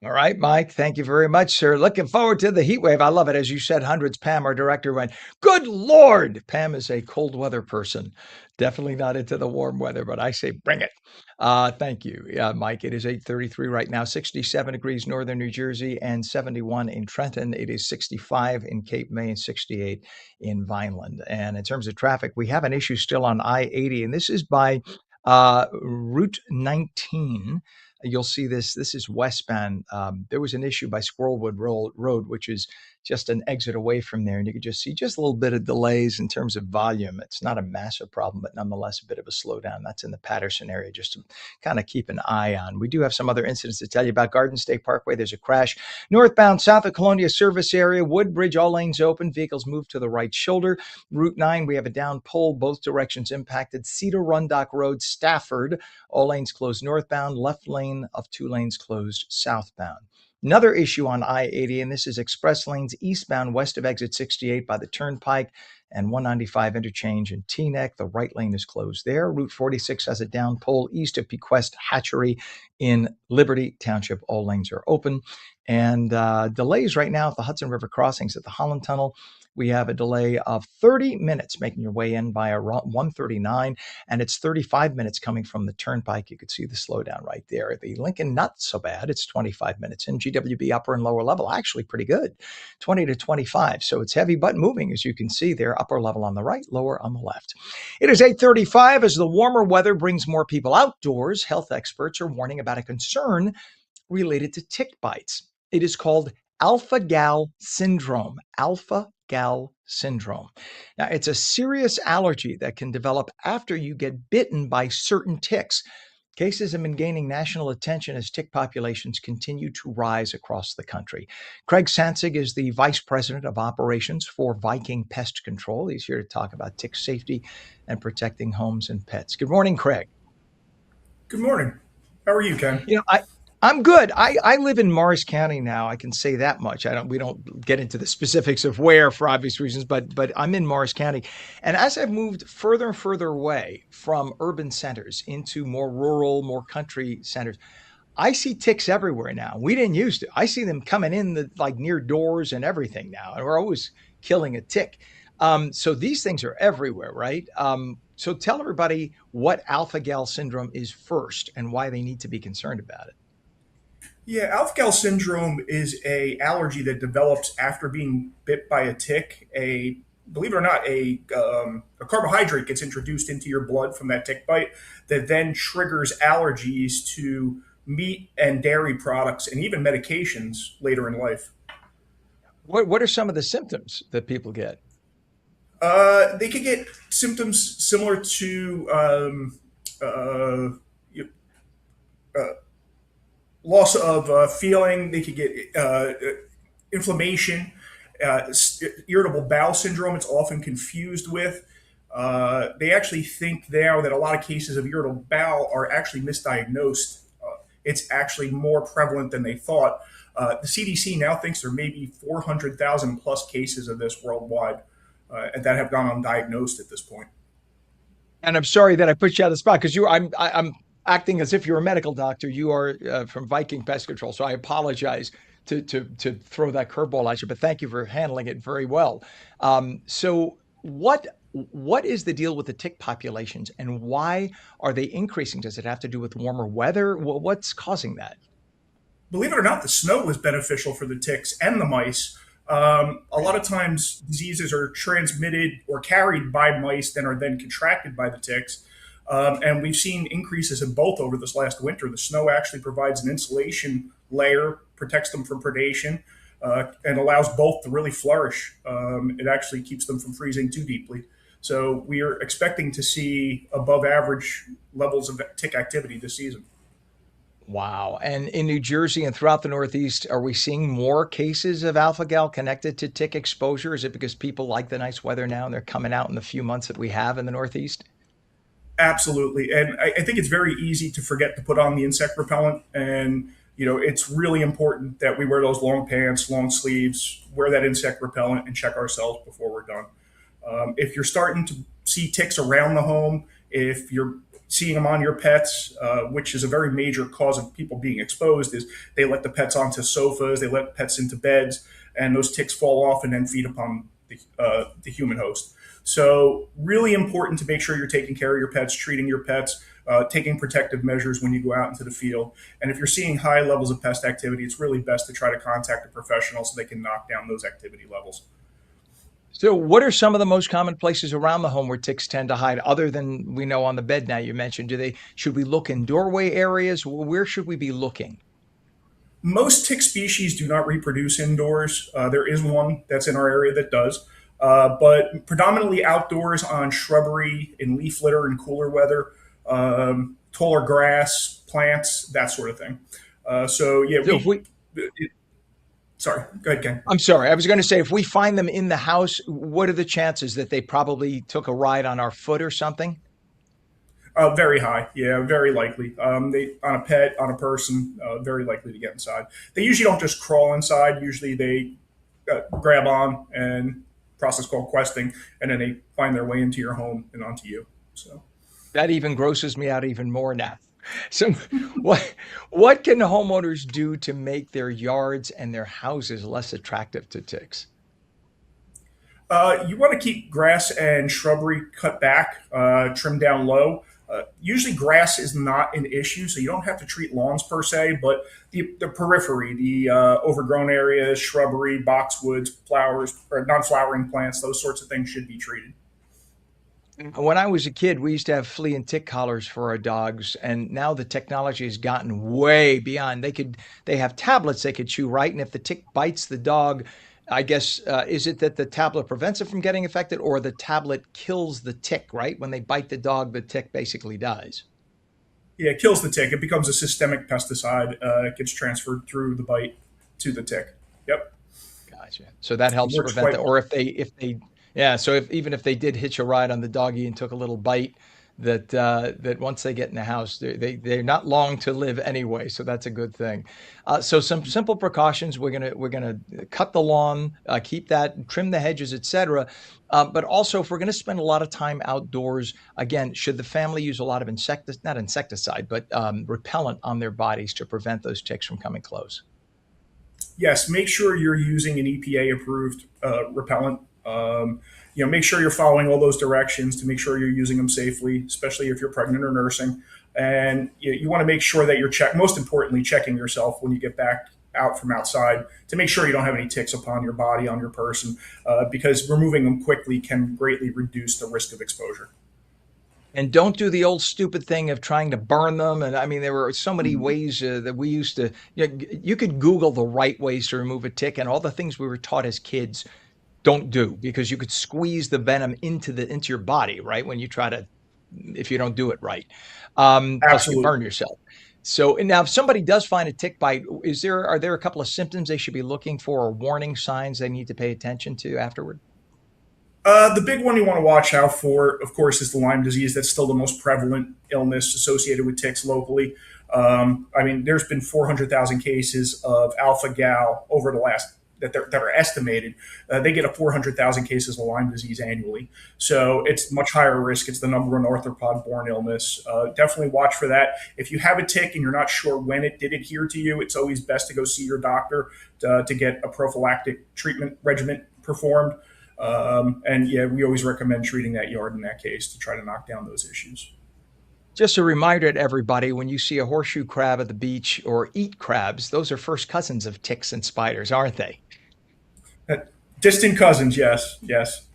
All right, Mike. Thank you very much, sir. Looking forward to the heat wave. I love it. As you said, hundreds. Pam, our director, went, "Good Lord." Pam is a cold weather person. Definitely not into the warm weather, but I say bring it. Thank you. Yeah, Mike. It is 8:33 right now, 67 degrees northern New Jersey and 71 in Trenton. It is 65 in Cape May and 68 in Vineland. And in terms of traffic, we have an issue still on I-80, and this is by Route 19. You'll see this. This is westbound. There was an issue by Squirrelwood Road, which is just an exit away from there. And you can just see just a little bit of delays in terms of volume. It's not a massive problem, but nonetheless a bit of a slowdown. That's in the Patterson area, just to kind of keep an eye on. We do have some other incidents to tell you about. Garden State Parkway, there's a crash. Northbound south of Colonia service area, Woodbridge, all lanes open. Vehicles move to the right shoulder. Route 9, we have a down pole, both directions impacted. Cedar Run Dock Road, Stafford, all lanes closed northbound. Left lane of 2 lanes closed southbound. Another issue on I-80, and this is express lanes eastbound west of exit 68 by the Turnpike and 195 interchange in Teaneck. The right lane is closed there. Route 46 has a down pole east of Pequest Hatchery in Liberty Township. All lanes are open. And delays right now at the Hudson River crossings at the Holland Tunnel. We have a delay of 30 minutes making your way in by 139, and it's 35 minutes coming from the Turnpike. You could see the slowdown right there. The Lincoln, not so bad. It's 25 minutes in. GWB upper and lower level, actually pretty good, 20 to 25. So it's heavy but moving, as you can see there, upper level on the right, lower on the left. It is 8:35. As the warmer weather brings more people outdoors, health experts are warning about a concern related to tick bites. It is called alpha-gal syndrome. Alpha-gal syndrome. Now, it's a serious allergy that can develop after you get bitten by certain ticks. Cases have been gaining national attention as tick populations continue to rise across the country. Craig Sansig is the Vice President of Operations for Viking Pest Control. He's here to talk about tick safety and protecting homes and pets. Good morning, Craig. Good morning. How are you, Ken? I'm good. I live in Morris County now. I can say that much. We don't get into the specifics of where for obvious reasons, but I'm in Morris County. And as I've moved further and further away from urban centers into more rural, more country centers, I see ticks everywhere now. We didn't used to. I see them coming in like near doors and everything now. And we're always killing a tick. So these things are everywhere, right? So tell everybody what alpha-gal syndrome is first and why they need to be concerned about it. Yeah, alpha-gal syndrome is a allergy that develops after being bit by a tick. Believe it or not, a carbohydrate gets introduced into your blood from that tick bite that then triggers allergies to meat and dairy products and even medications later in life. What are some of the symptoms that people get? They could get symptoms similar to loss of feeling. They could get inflammation, irritable bowel syndrome. It's often confused with. They actually think now that a lot of cases of irritable bowel are actually misdiagnosed. it's actually more prevalent than they thought. The CDC now thinks there may be 400,000 plus cases of this worldwide that have gone undiagnosed at this point. And I'm sorry that I put you on the spot because I'm acting as if you're a medical doctor. You are from Viking Pest Control, so I apologize to throw that curveball at you. But thank you for handling it very well. So what is the deal with the tick populations, and why are they increasing? Does it have to do with warmer weather? What's causing that? Believe it or not, the snow is beneficial for the ticks and the mice. A lot of times, diseases are transmitted or carried by mice, then are then contracted by the ticks. And we've seen increases in both over this last winter. The snow actually provides an insulation layer, protects them from predation, and allows both to really flourish. It actually keeps them from freezing too deeply. So we are expecting to see above average levels of tick activity this season. Wow. And in New Jersey and throughout the Northeast, are we seeing more cases of alpha gal connected to tick exposure? Is it because people like the nice weather now and they're coming out in the few months that we have in the Northeast? Absolutely. And I think it's very easy to forget to put on the insect repellent. And, it's really important that we wear those long pants, long sleeves, wear that insect repellent, and check ourselves before we're done. If you're starting to see ticks around the home, if you're seeing them on your pets, which is a very major cause of people being exposed, is they let the pets onto sofas, they let pets into beds, and those ticks fall off and then feed upon the human host. So really important to make sure you're taking care of your pets, treating your pets, taking protective measures when you go out into the field. And if you're seeing high levels of pest activity, it's really best to try to contact a professional so they can knock down those activity levels. So, what are some of the most common places around the home where ticks tend to hide, other than we know on the bed now you mentioned? Should we look in doorway areas? Where should we be looking? Most tick species do not reproduce indoors. There is one that's in our area that does, but predominantly outdoors on shrubbery, in leaf litter, in cooler weather, taller grass, plants, that sort of thing. So yeah, So if we sorry, go ahead, Ken. I'm sorry. I was going to say, if we find them in the house, what are the chances that they probably took a ride on our foot or something? Very high, yeah, very likely. They on a pet, on a person, very likely to get inside. They usually don't just crawl inside. Usually they grab on and process called questing, and then they find their way into your home and onto you. So That even grosses me out even more now. So, what can homeowners do to make their yards and their houses less attractive to ticks? you want to keep grass and shrubbery cut back, trimmed down low. Usually, grass is not an issue, so you don't have to treat lawns per se, but the periphery, the overgrown areas, shrubbery, boxwoods, flowers, or non-flowering plants, those sorts of things should be treated. When I was a kid, we used to have flea and tick collars for our dogs, and now the technology has gotten way beyond. They have tablets they could chew, right? And if the tick bites the dog, I guess is it that the tablet prevents it from getting affected, or the tablet kills the tick, right? When they bite the dog, the tick basically dies. Yeah, it kills the tick. It becomes a systemic pesticide. It gets transferred through the bite to the tick. Yep. Gotcha. So that It helps to works prevent quite that. well. Or if they, yeah. So if even if they did hitch a ride on the doggy and took a little bite, that once they get in the house, they're not long to live anyway. So that's a good thing. So some simple precautions. We're gonna cut the lawn, keep that, trim the hedges, etc. But also, if we're going to spend a lot of time outdoors, again, should the family use a lot of not insecticide, but repellent on their bodies to prevent those ticks from coming close? Yes, make sure you're using an EPA approved repellent. Make sure you're following all those directions to make sure you're using them safely, especially if you're pregnant or nursing. And you want to make sure that most importantly, checking yourself when you get back out from outside to make sure you don't have any ticks upon your body, on your person, because removing them quickly can greatly reduce the risk of exposure. And don't do the old stupid thing of trying to burn them. And I mean, there were so many ways that we used to, you could Google the right ways to remove a tick, and all the things we were taught as kids don't do, because you could squeeze the venom into your body, right? When you try to, if you don't do it right. Plus you Absolutely. burn yourself. So and now if somebody does find a tick bite, are there a couple of symptoms they should be looking for, or warning signs they need to pay attention to afterward? The big one you want to watch out for, of course, is the Lyme disease. That's still the most prevalent illness associated with ticks locally. I mean, there's been 400,000 cases of alpha gal over the last that are estimated. They get a 400,000 cases of Lyme disease annually. So it's much higher risk. It's the number one arthropod-borne illness. Definitely watch for that. If you have a tick and you're not sure when it did adhere to you, it's always best to go see your doctor to get a prophylactic treatment regimen performed. And yeah, we always recommend treating that yard in that case to try to knock down those issues. Just a reminder to everybody, when you see a horseshoe crab at the beach or eat crabs, those are first cousins of ticks and spiders, aren't they? Distant cousins, yes, yes.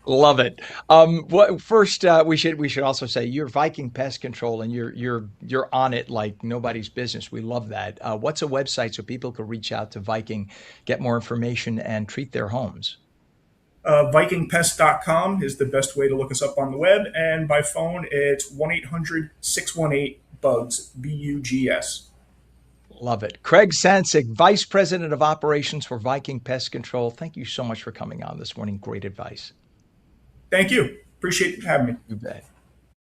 Love it. What first we should also say you're Viking Pest Control and you're on it like nobody's business. We love that. What's a website so people can reach out to Viking, get more information, and treat their homes? VikingPest.com is the best way to look us up on the web. And by phone, it's 1-800-618-BUGS, BUGS. Love it. Craig Sancic, Vice President of Operations for Viking Pest Control. Thank you so much for coming on this morning. Great advice. Thank you. Appreciate having me. You bet.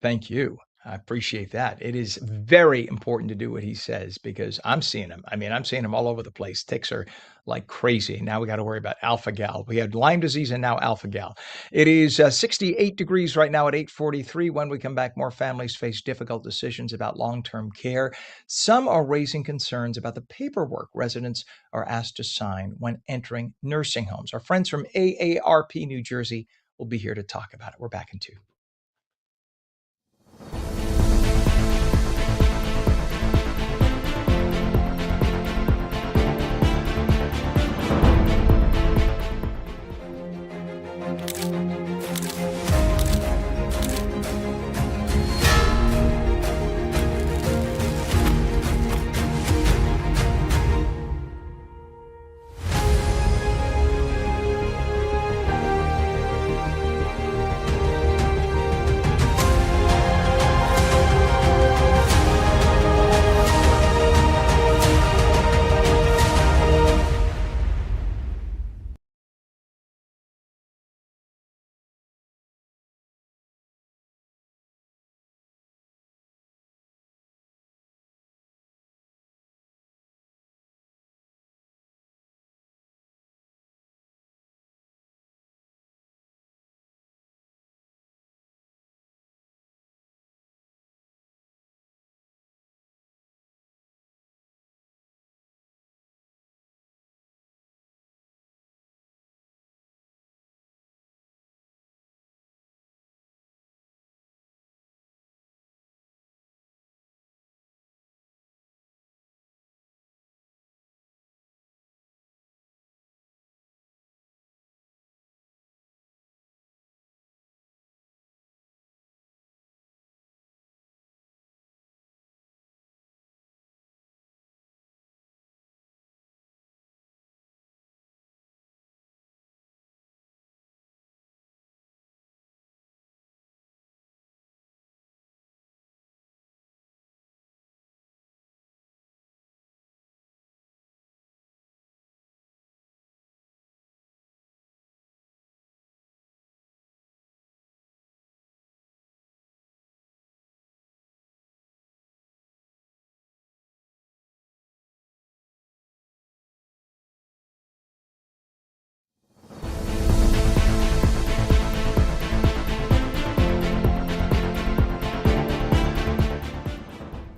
Thank you. I appreciate that. It is very important to do what he says because I'm seeing him. I mean, I'm seeing him all over the place. Ticks are like crazy. Now we got to worry about alpha gal. We had Lyme disease and now alpha gal. It is 68 degrees right now at 8:43. When we come back, more families face difficult decisions about long-term care. Some are raising concerns about the paperwork residents are asked to sign when entering nursing homes. Our friends from AARP New Jersey will be here to talk about it. We're back in 2.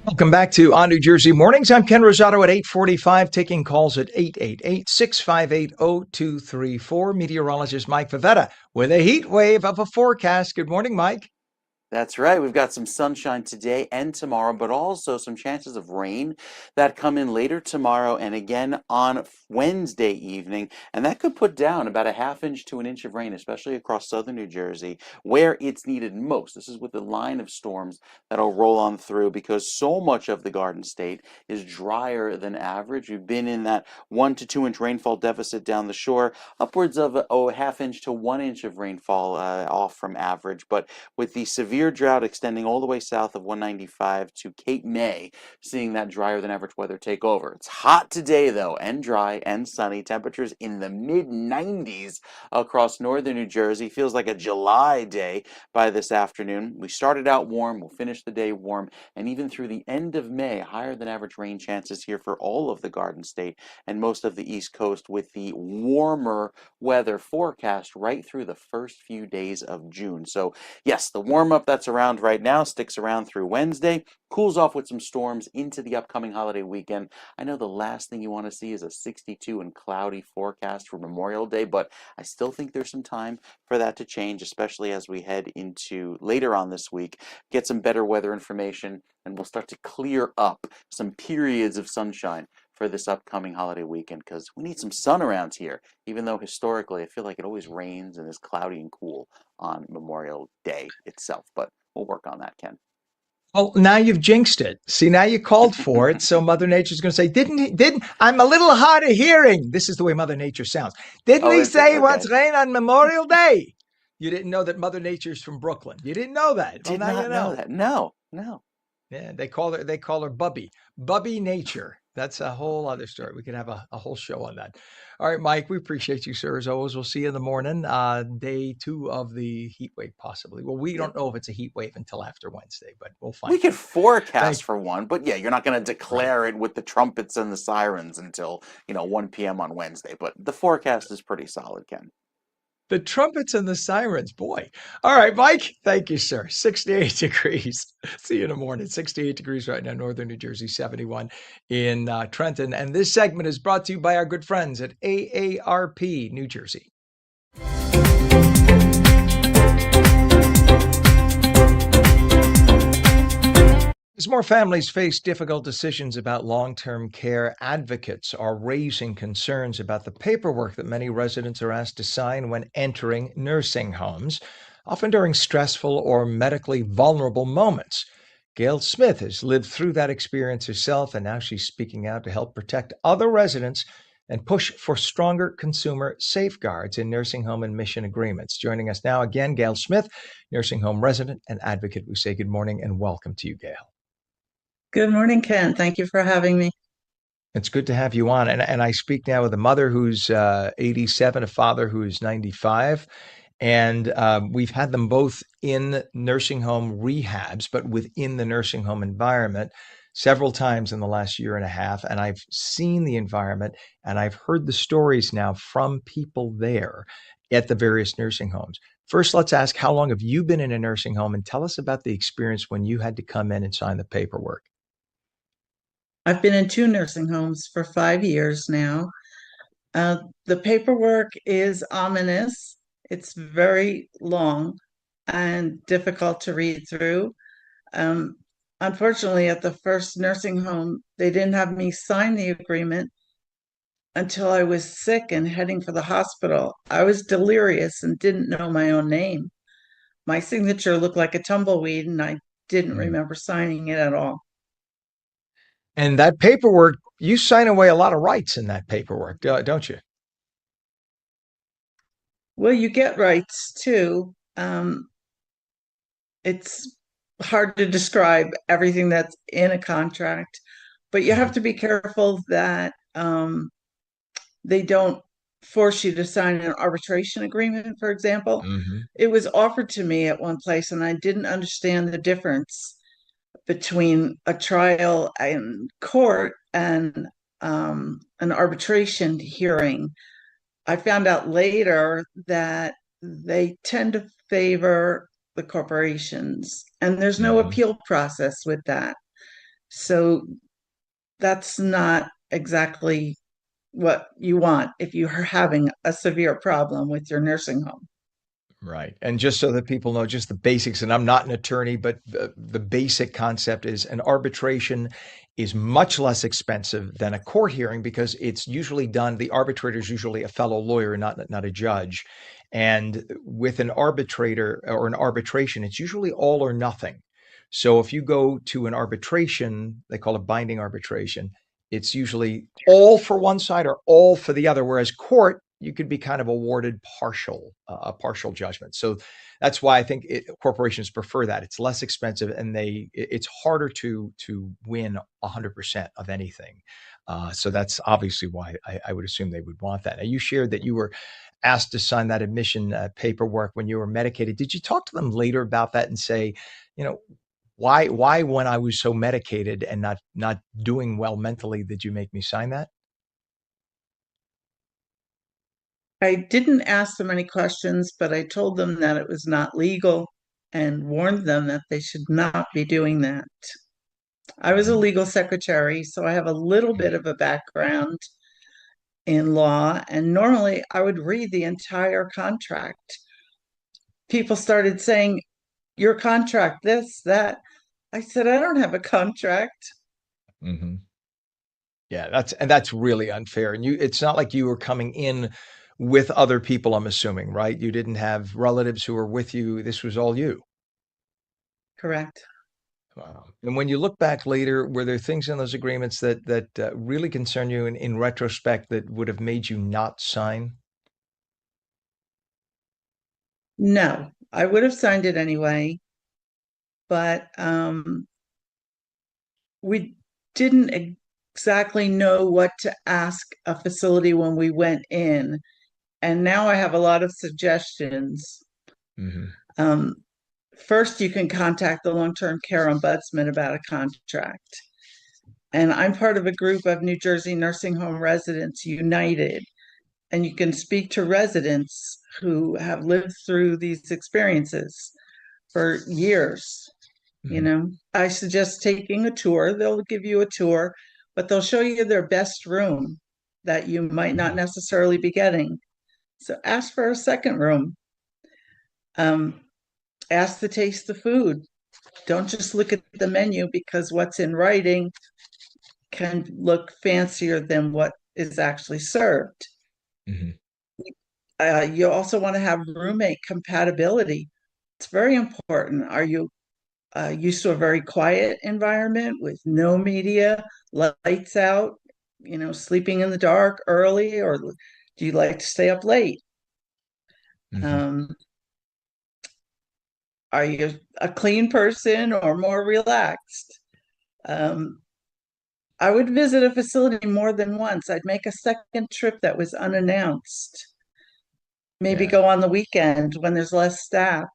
Welcome back to On New Jersey Mornings. I'm Ken Rosato at 8:45, taking calls at 888-658-0234. Meteorologist Mike Favetta with a heat wave of a forecast. Good morning, Mike. That's right. We've got some sunshine today and tomorrow, but also some chances of rain that come in later tomorrow and again on Wednesday evening. And that could put down about a ½ inch to an inch of rain, especially across southern New Jersey, where it's needed most. This is with the line of storms that'll roll on through because so much of the Garden State is drier than average. We've been in that 1 to 2 inch rainfall deficit down the shore, upwards of a ½ inch to 1 inch of rainfall off from average. But with the severe severe drought extending all the way south of 195 to Cape May, seeing that drier than average weather take over. It's hot today, though, and dry and sunny. Temperatures in the mid-90s across northern New Jersey. Feels like a July day by this afternoon. We started out warm. We'll finish the day warm. And even through the end of May, higher than average rain chances here for all of the Garden State and most of the East Coast, with the warmer weather forecast right through the first few days of June. So yes, the warm up that's around right now sticks around through Wednesday, cools off with some storms into the upcoming holiday weekend. I know the last thing you want to see is a 62 and cloudy forecast for Memorial Day, but I still think there's some time for that to change, especially as we head into later on this week, get some better weather information, and we'll start to clear up some periods of sunshine for this upcoming holiday weekend, because we need some sun around here, even though historically I feel like it always rains and is cloudy and cool on Memorial Day itself. But we'll work on that, Ken. Oh, now you've jinxed it. See, now you called for it. So Mother Nature's going to say, didn't, I'm a little hard of hearing. This is the way Mother Nature sounds. Didn't he say he wants rain on Memorial Day? You didn't know that Mother Nature's from Brooklyn. You didn't know that. Did not know that. No. Yeah, they call her Bubby Nature. That's a whole other story. We could have a whole show on that. All right, Mike, we appreciate you, sir. As always, we'll see you in the morning. Day 2 of the heat wave, possibly. Well, we don't know if it's a heat wave until after Wednesday, but we'll find out. We could forecast for one, but yeah, you're not going to declare it with the trumpets and the sirens until 1 p.m. on Wednesday. But the forecast is pretty solid, Ken. The trumpets and the sirens, boy. All right, Mike, thank you, sir. 68 degrees. See you in the morning. 68 degrees right now, northern New Jersey, 71 in Trenton. And this segment is brought to you by our good friends at AARP, New Jersey. As more families face difficult decisions about long-term care, advocates are raising concerns about the paperwork that many residents are asked to sign when entering nursing homes, often during stressful or medically vulnerable moments. Gail Smith has lived through that experience herself, and now she's speaking out to help protect other residents and push for stronger consumer safeguards in nursing home admission agreements. Joining us now again, Gail Smith, nursing home resident and advocate. We say good morning and welcome to you, Gail. Good morning, Ken. Thank you for having me. It's good to have you on. And I speak now with a mother who's 87, a father who's 95. And we've had them both in nursing home rehabs, but within the nursing home environment several times in the last year and a half. And I've seen the environment and I've heard the stories now from people there at the various nursing homes. First, let's ask, how long have you been in a nursing home? And tell us about the experience when you had to come in and sign the paperwork. I've been in 2 nursing homes for 5 years now. The paperwork is ominous. It's very long and difficult to read through. Unfortunately, at the first nursing home, they didn't have me sign the agreement until I was sick and heading for the hospital. I was delirious and didn't know my own name. My signature looked like a tumbleweed, and I didn't remember signing it at all. And that paperwork, you sign away a lot of rights in that paperwork, don't you? Well, you get rights too. It's hard to describe everything that's in a contract, but you have to be careful that they don't force you to sign an arbitration agreement, for example. It was offered to me at one place, and I didn't understand the difference between a trial in court and an arbitration hearing. I found out later that they tend to favor the corporations, and there's no appeal process with that. So that's not exactly what you want if you're having a severe problem with your nursing home. Right. And just so that people know just the basics, and I'm not an attorney, but the basic concept is an arbitration is much less expensive than a court hearing because it's usually done, the arbitrator is usually a fellow lawyer, not a judge. And with an arbitrator or an arbitration, it's usually all or nothing. So if you go to an arbitration, they call it binding arbitration, it's usually all for one side or all for the other, whereas court, you could be kind of awarded a partial judgment. So that's why I think corporations prefer that. It's less expensive, and it's harder to win 100% of anything. So that's obviously why I would assume they would want that. Now, you shared that you were asked to sign that admission paperwork when you were medicated. Did you talk to them later about that and say, you know, why when I was so medicated and not doing well mentally did you make me sign that? I didn't ask them any questions, but I told them that it was not legal and warned them that they should not be doing that. I was a Mhm. legal secretary, so I have a little bit of a background in law, and normally I would read the entire contract. People started saying, your contract, this, that. I said, I don't have a contract. Mhm. Yeah, that's really unfair. And it's not like you were coming in with other people, I'm assuming, right? You didn't have relatives who were with you. This was all you. Correct. Wow. And when you look back later, were there things in those agreements that really concern you in retrospect that would have made you not sign? No, I would have signed it anyway, but we didn't exactly know what to ask a facility when we went in. And now I have a lot of suggestions. Mhm. Um, First, you can contact the long-term care ombudsman about a contract. And I'm part of a group of New Jersey Nursing Home Residents United. And you can speak to residents who have lived through these experiences for years. Mhm. I suggest taking a tour. They'll give you a tour, but they'll show you their best room that you might not Mhm. necessarily be getting. So ask for a second room. Um, Ask to taste the food. Don't just look at the menu, because what's in writing can look fancier than what is actually served. Mhm. You also want to have roommate compatibility. It's very important. Are you used to a very quiet environment with no media, lights out, sleeping in the dark early, or do you like to stay up late? Mhm. Um, are you a clean person or more relaxed? Um, I would visit a facility more than once. I'd make a second trip that was unannounced. Maybe Yeah. go on the weekend when there's less staff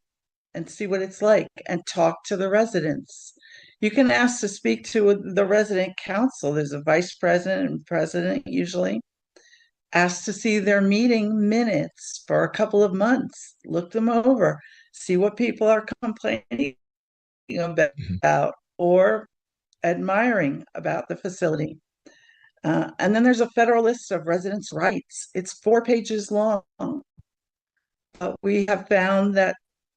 and see what it's like and talk to the residents. You can ask to speak to the resident council. There's a vice president and president usually. Ask to see their meeting minutes for a couple of months. Look them over. See what people are complaining Mhm. about or admiring about the facility. And then there's a federal list of residents' rights. It's 4 pages long. But we have found that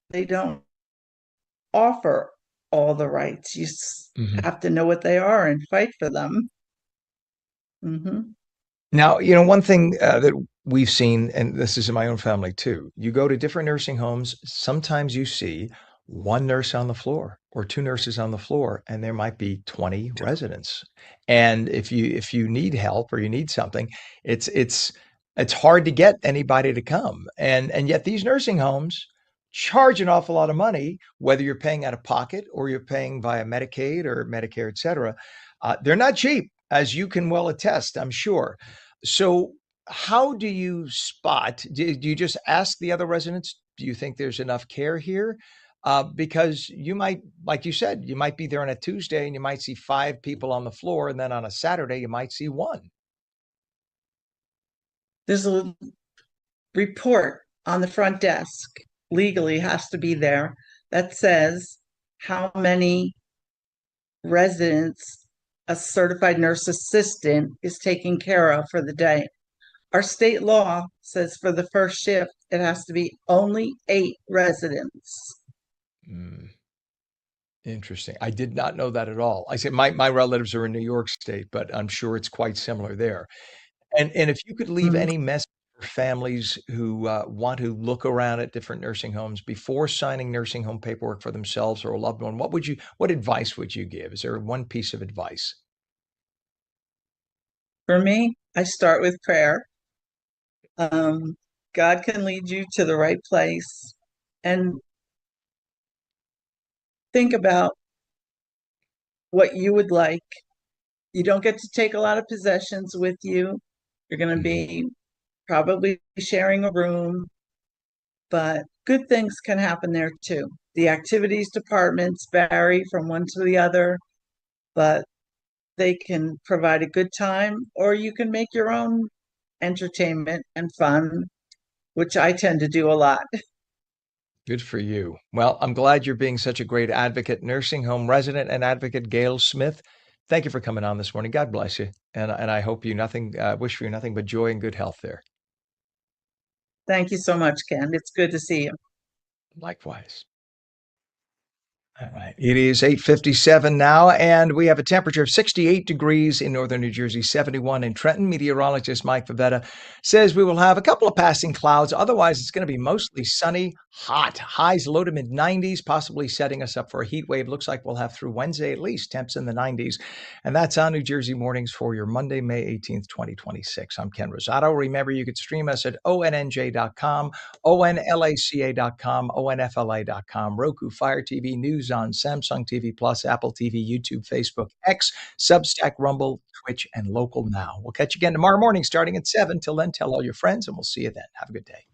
they don't offer all the rights. You Mhm. have to know what they are and fight for them. Hmm. Now, one thing that we've seen, and this is in my own family too, you go to different nursing homes, sometimes you see one nurse on the floor or two nurses on the floor, and there might be 20 residents. And if you need help or you need something, it's hard to get anybody to come. And yet these nursing homes charge an awful lot of money, whether you're paying out of pocket or you're paying via Medicaid or Medicare, et cetera. They're not cheap, as you can well attest, I'm sure. So, how do you spot? Do you just ask the other residents, do you think there's enough care here? Because you might, like you said, you might be there on a Tuesday and you might see five people on the floor, and then on a Saturday, you might see one. There's a report on the front desk, legally has to be there, that says how many residents a certified nurse assistant is taking care of for the day. Our state law says for the first shift, it has to be only 8 residents. Mm, interesting. I did not know that at all. I said my relatives are in New York State, but I'm sure it's quite similar there. And if you could leave Mm. any message for families who want to look around at different nursing homes before signing nursing home paperwork for themselves or a loved one, what advice would you give? Is there one piece of advice? For me, I start with prayer. God can lead you to the right place. And think about what you would like. You don't get to take a lot of possessions with you. You're going to be probably sharing a room, but good things can happen there too. The activities departments vary from one to the other, but they can provide a good time, or you can make your own entertainment and fun, which I tend to do a lot. Good for you. Well, I'm glad you're being such a great advocate, nursing home resident and advocate Gail Smith. Thank you for coming on this morning. God bless you, and I hope you nothing wish for you nothing but joy and good health there. Thank you so much, Ken. It's good to see you. Likewise. All right. It is 8:57 now, and we have a temperature of 68 degrees in northern New Jersey, 71 in Trenton. Meteorologist Mike Favetta says we will have a couple of passing clouds. Otherwise, it's going to be mostly sunny, hot. Highs low to mid 90s, possibly setting us up for a heat wave. Looks like we'll have through Wednesday at least temps in the 90s. And that's on New Jersey Mornings for your Monday, May 18th, 2026. I'm Ken Rosato. Remember, you could stream us at onnj.com, onlaca.com, onfla.com, Roku, Fire TV, News on Samsung TV Plus, Apple TV, YouTube, Facebook, X, Substack, Rumble, Twitch, and Local Now. We'll catch you again tomorrow morning starting at 7. Till then, tell all your friends, and we'll see you then. Have a good day.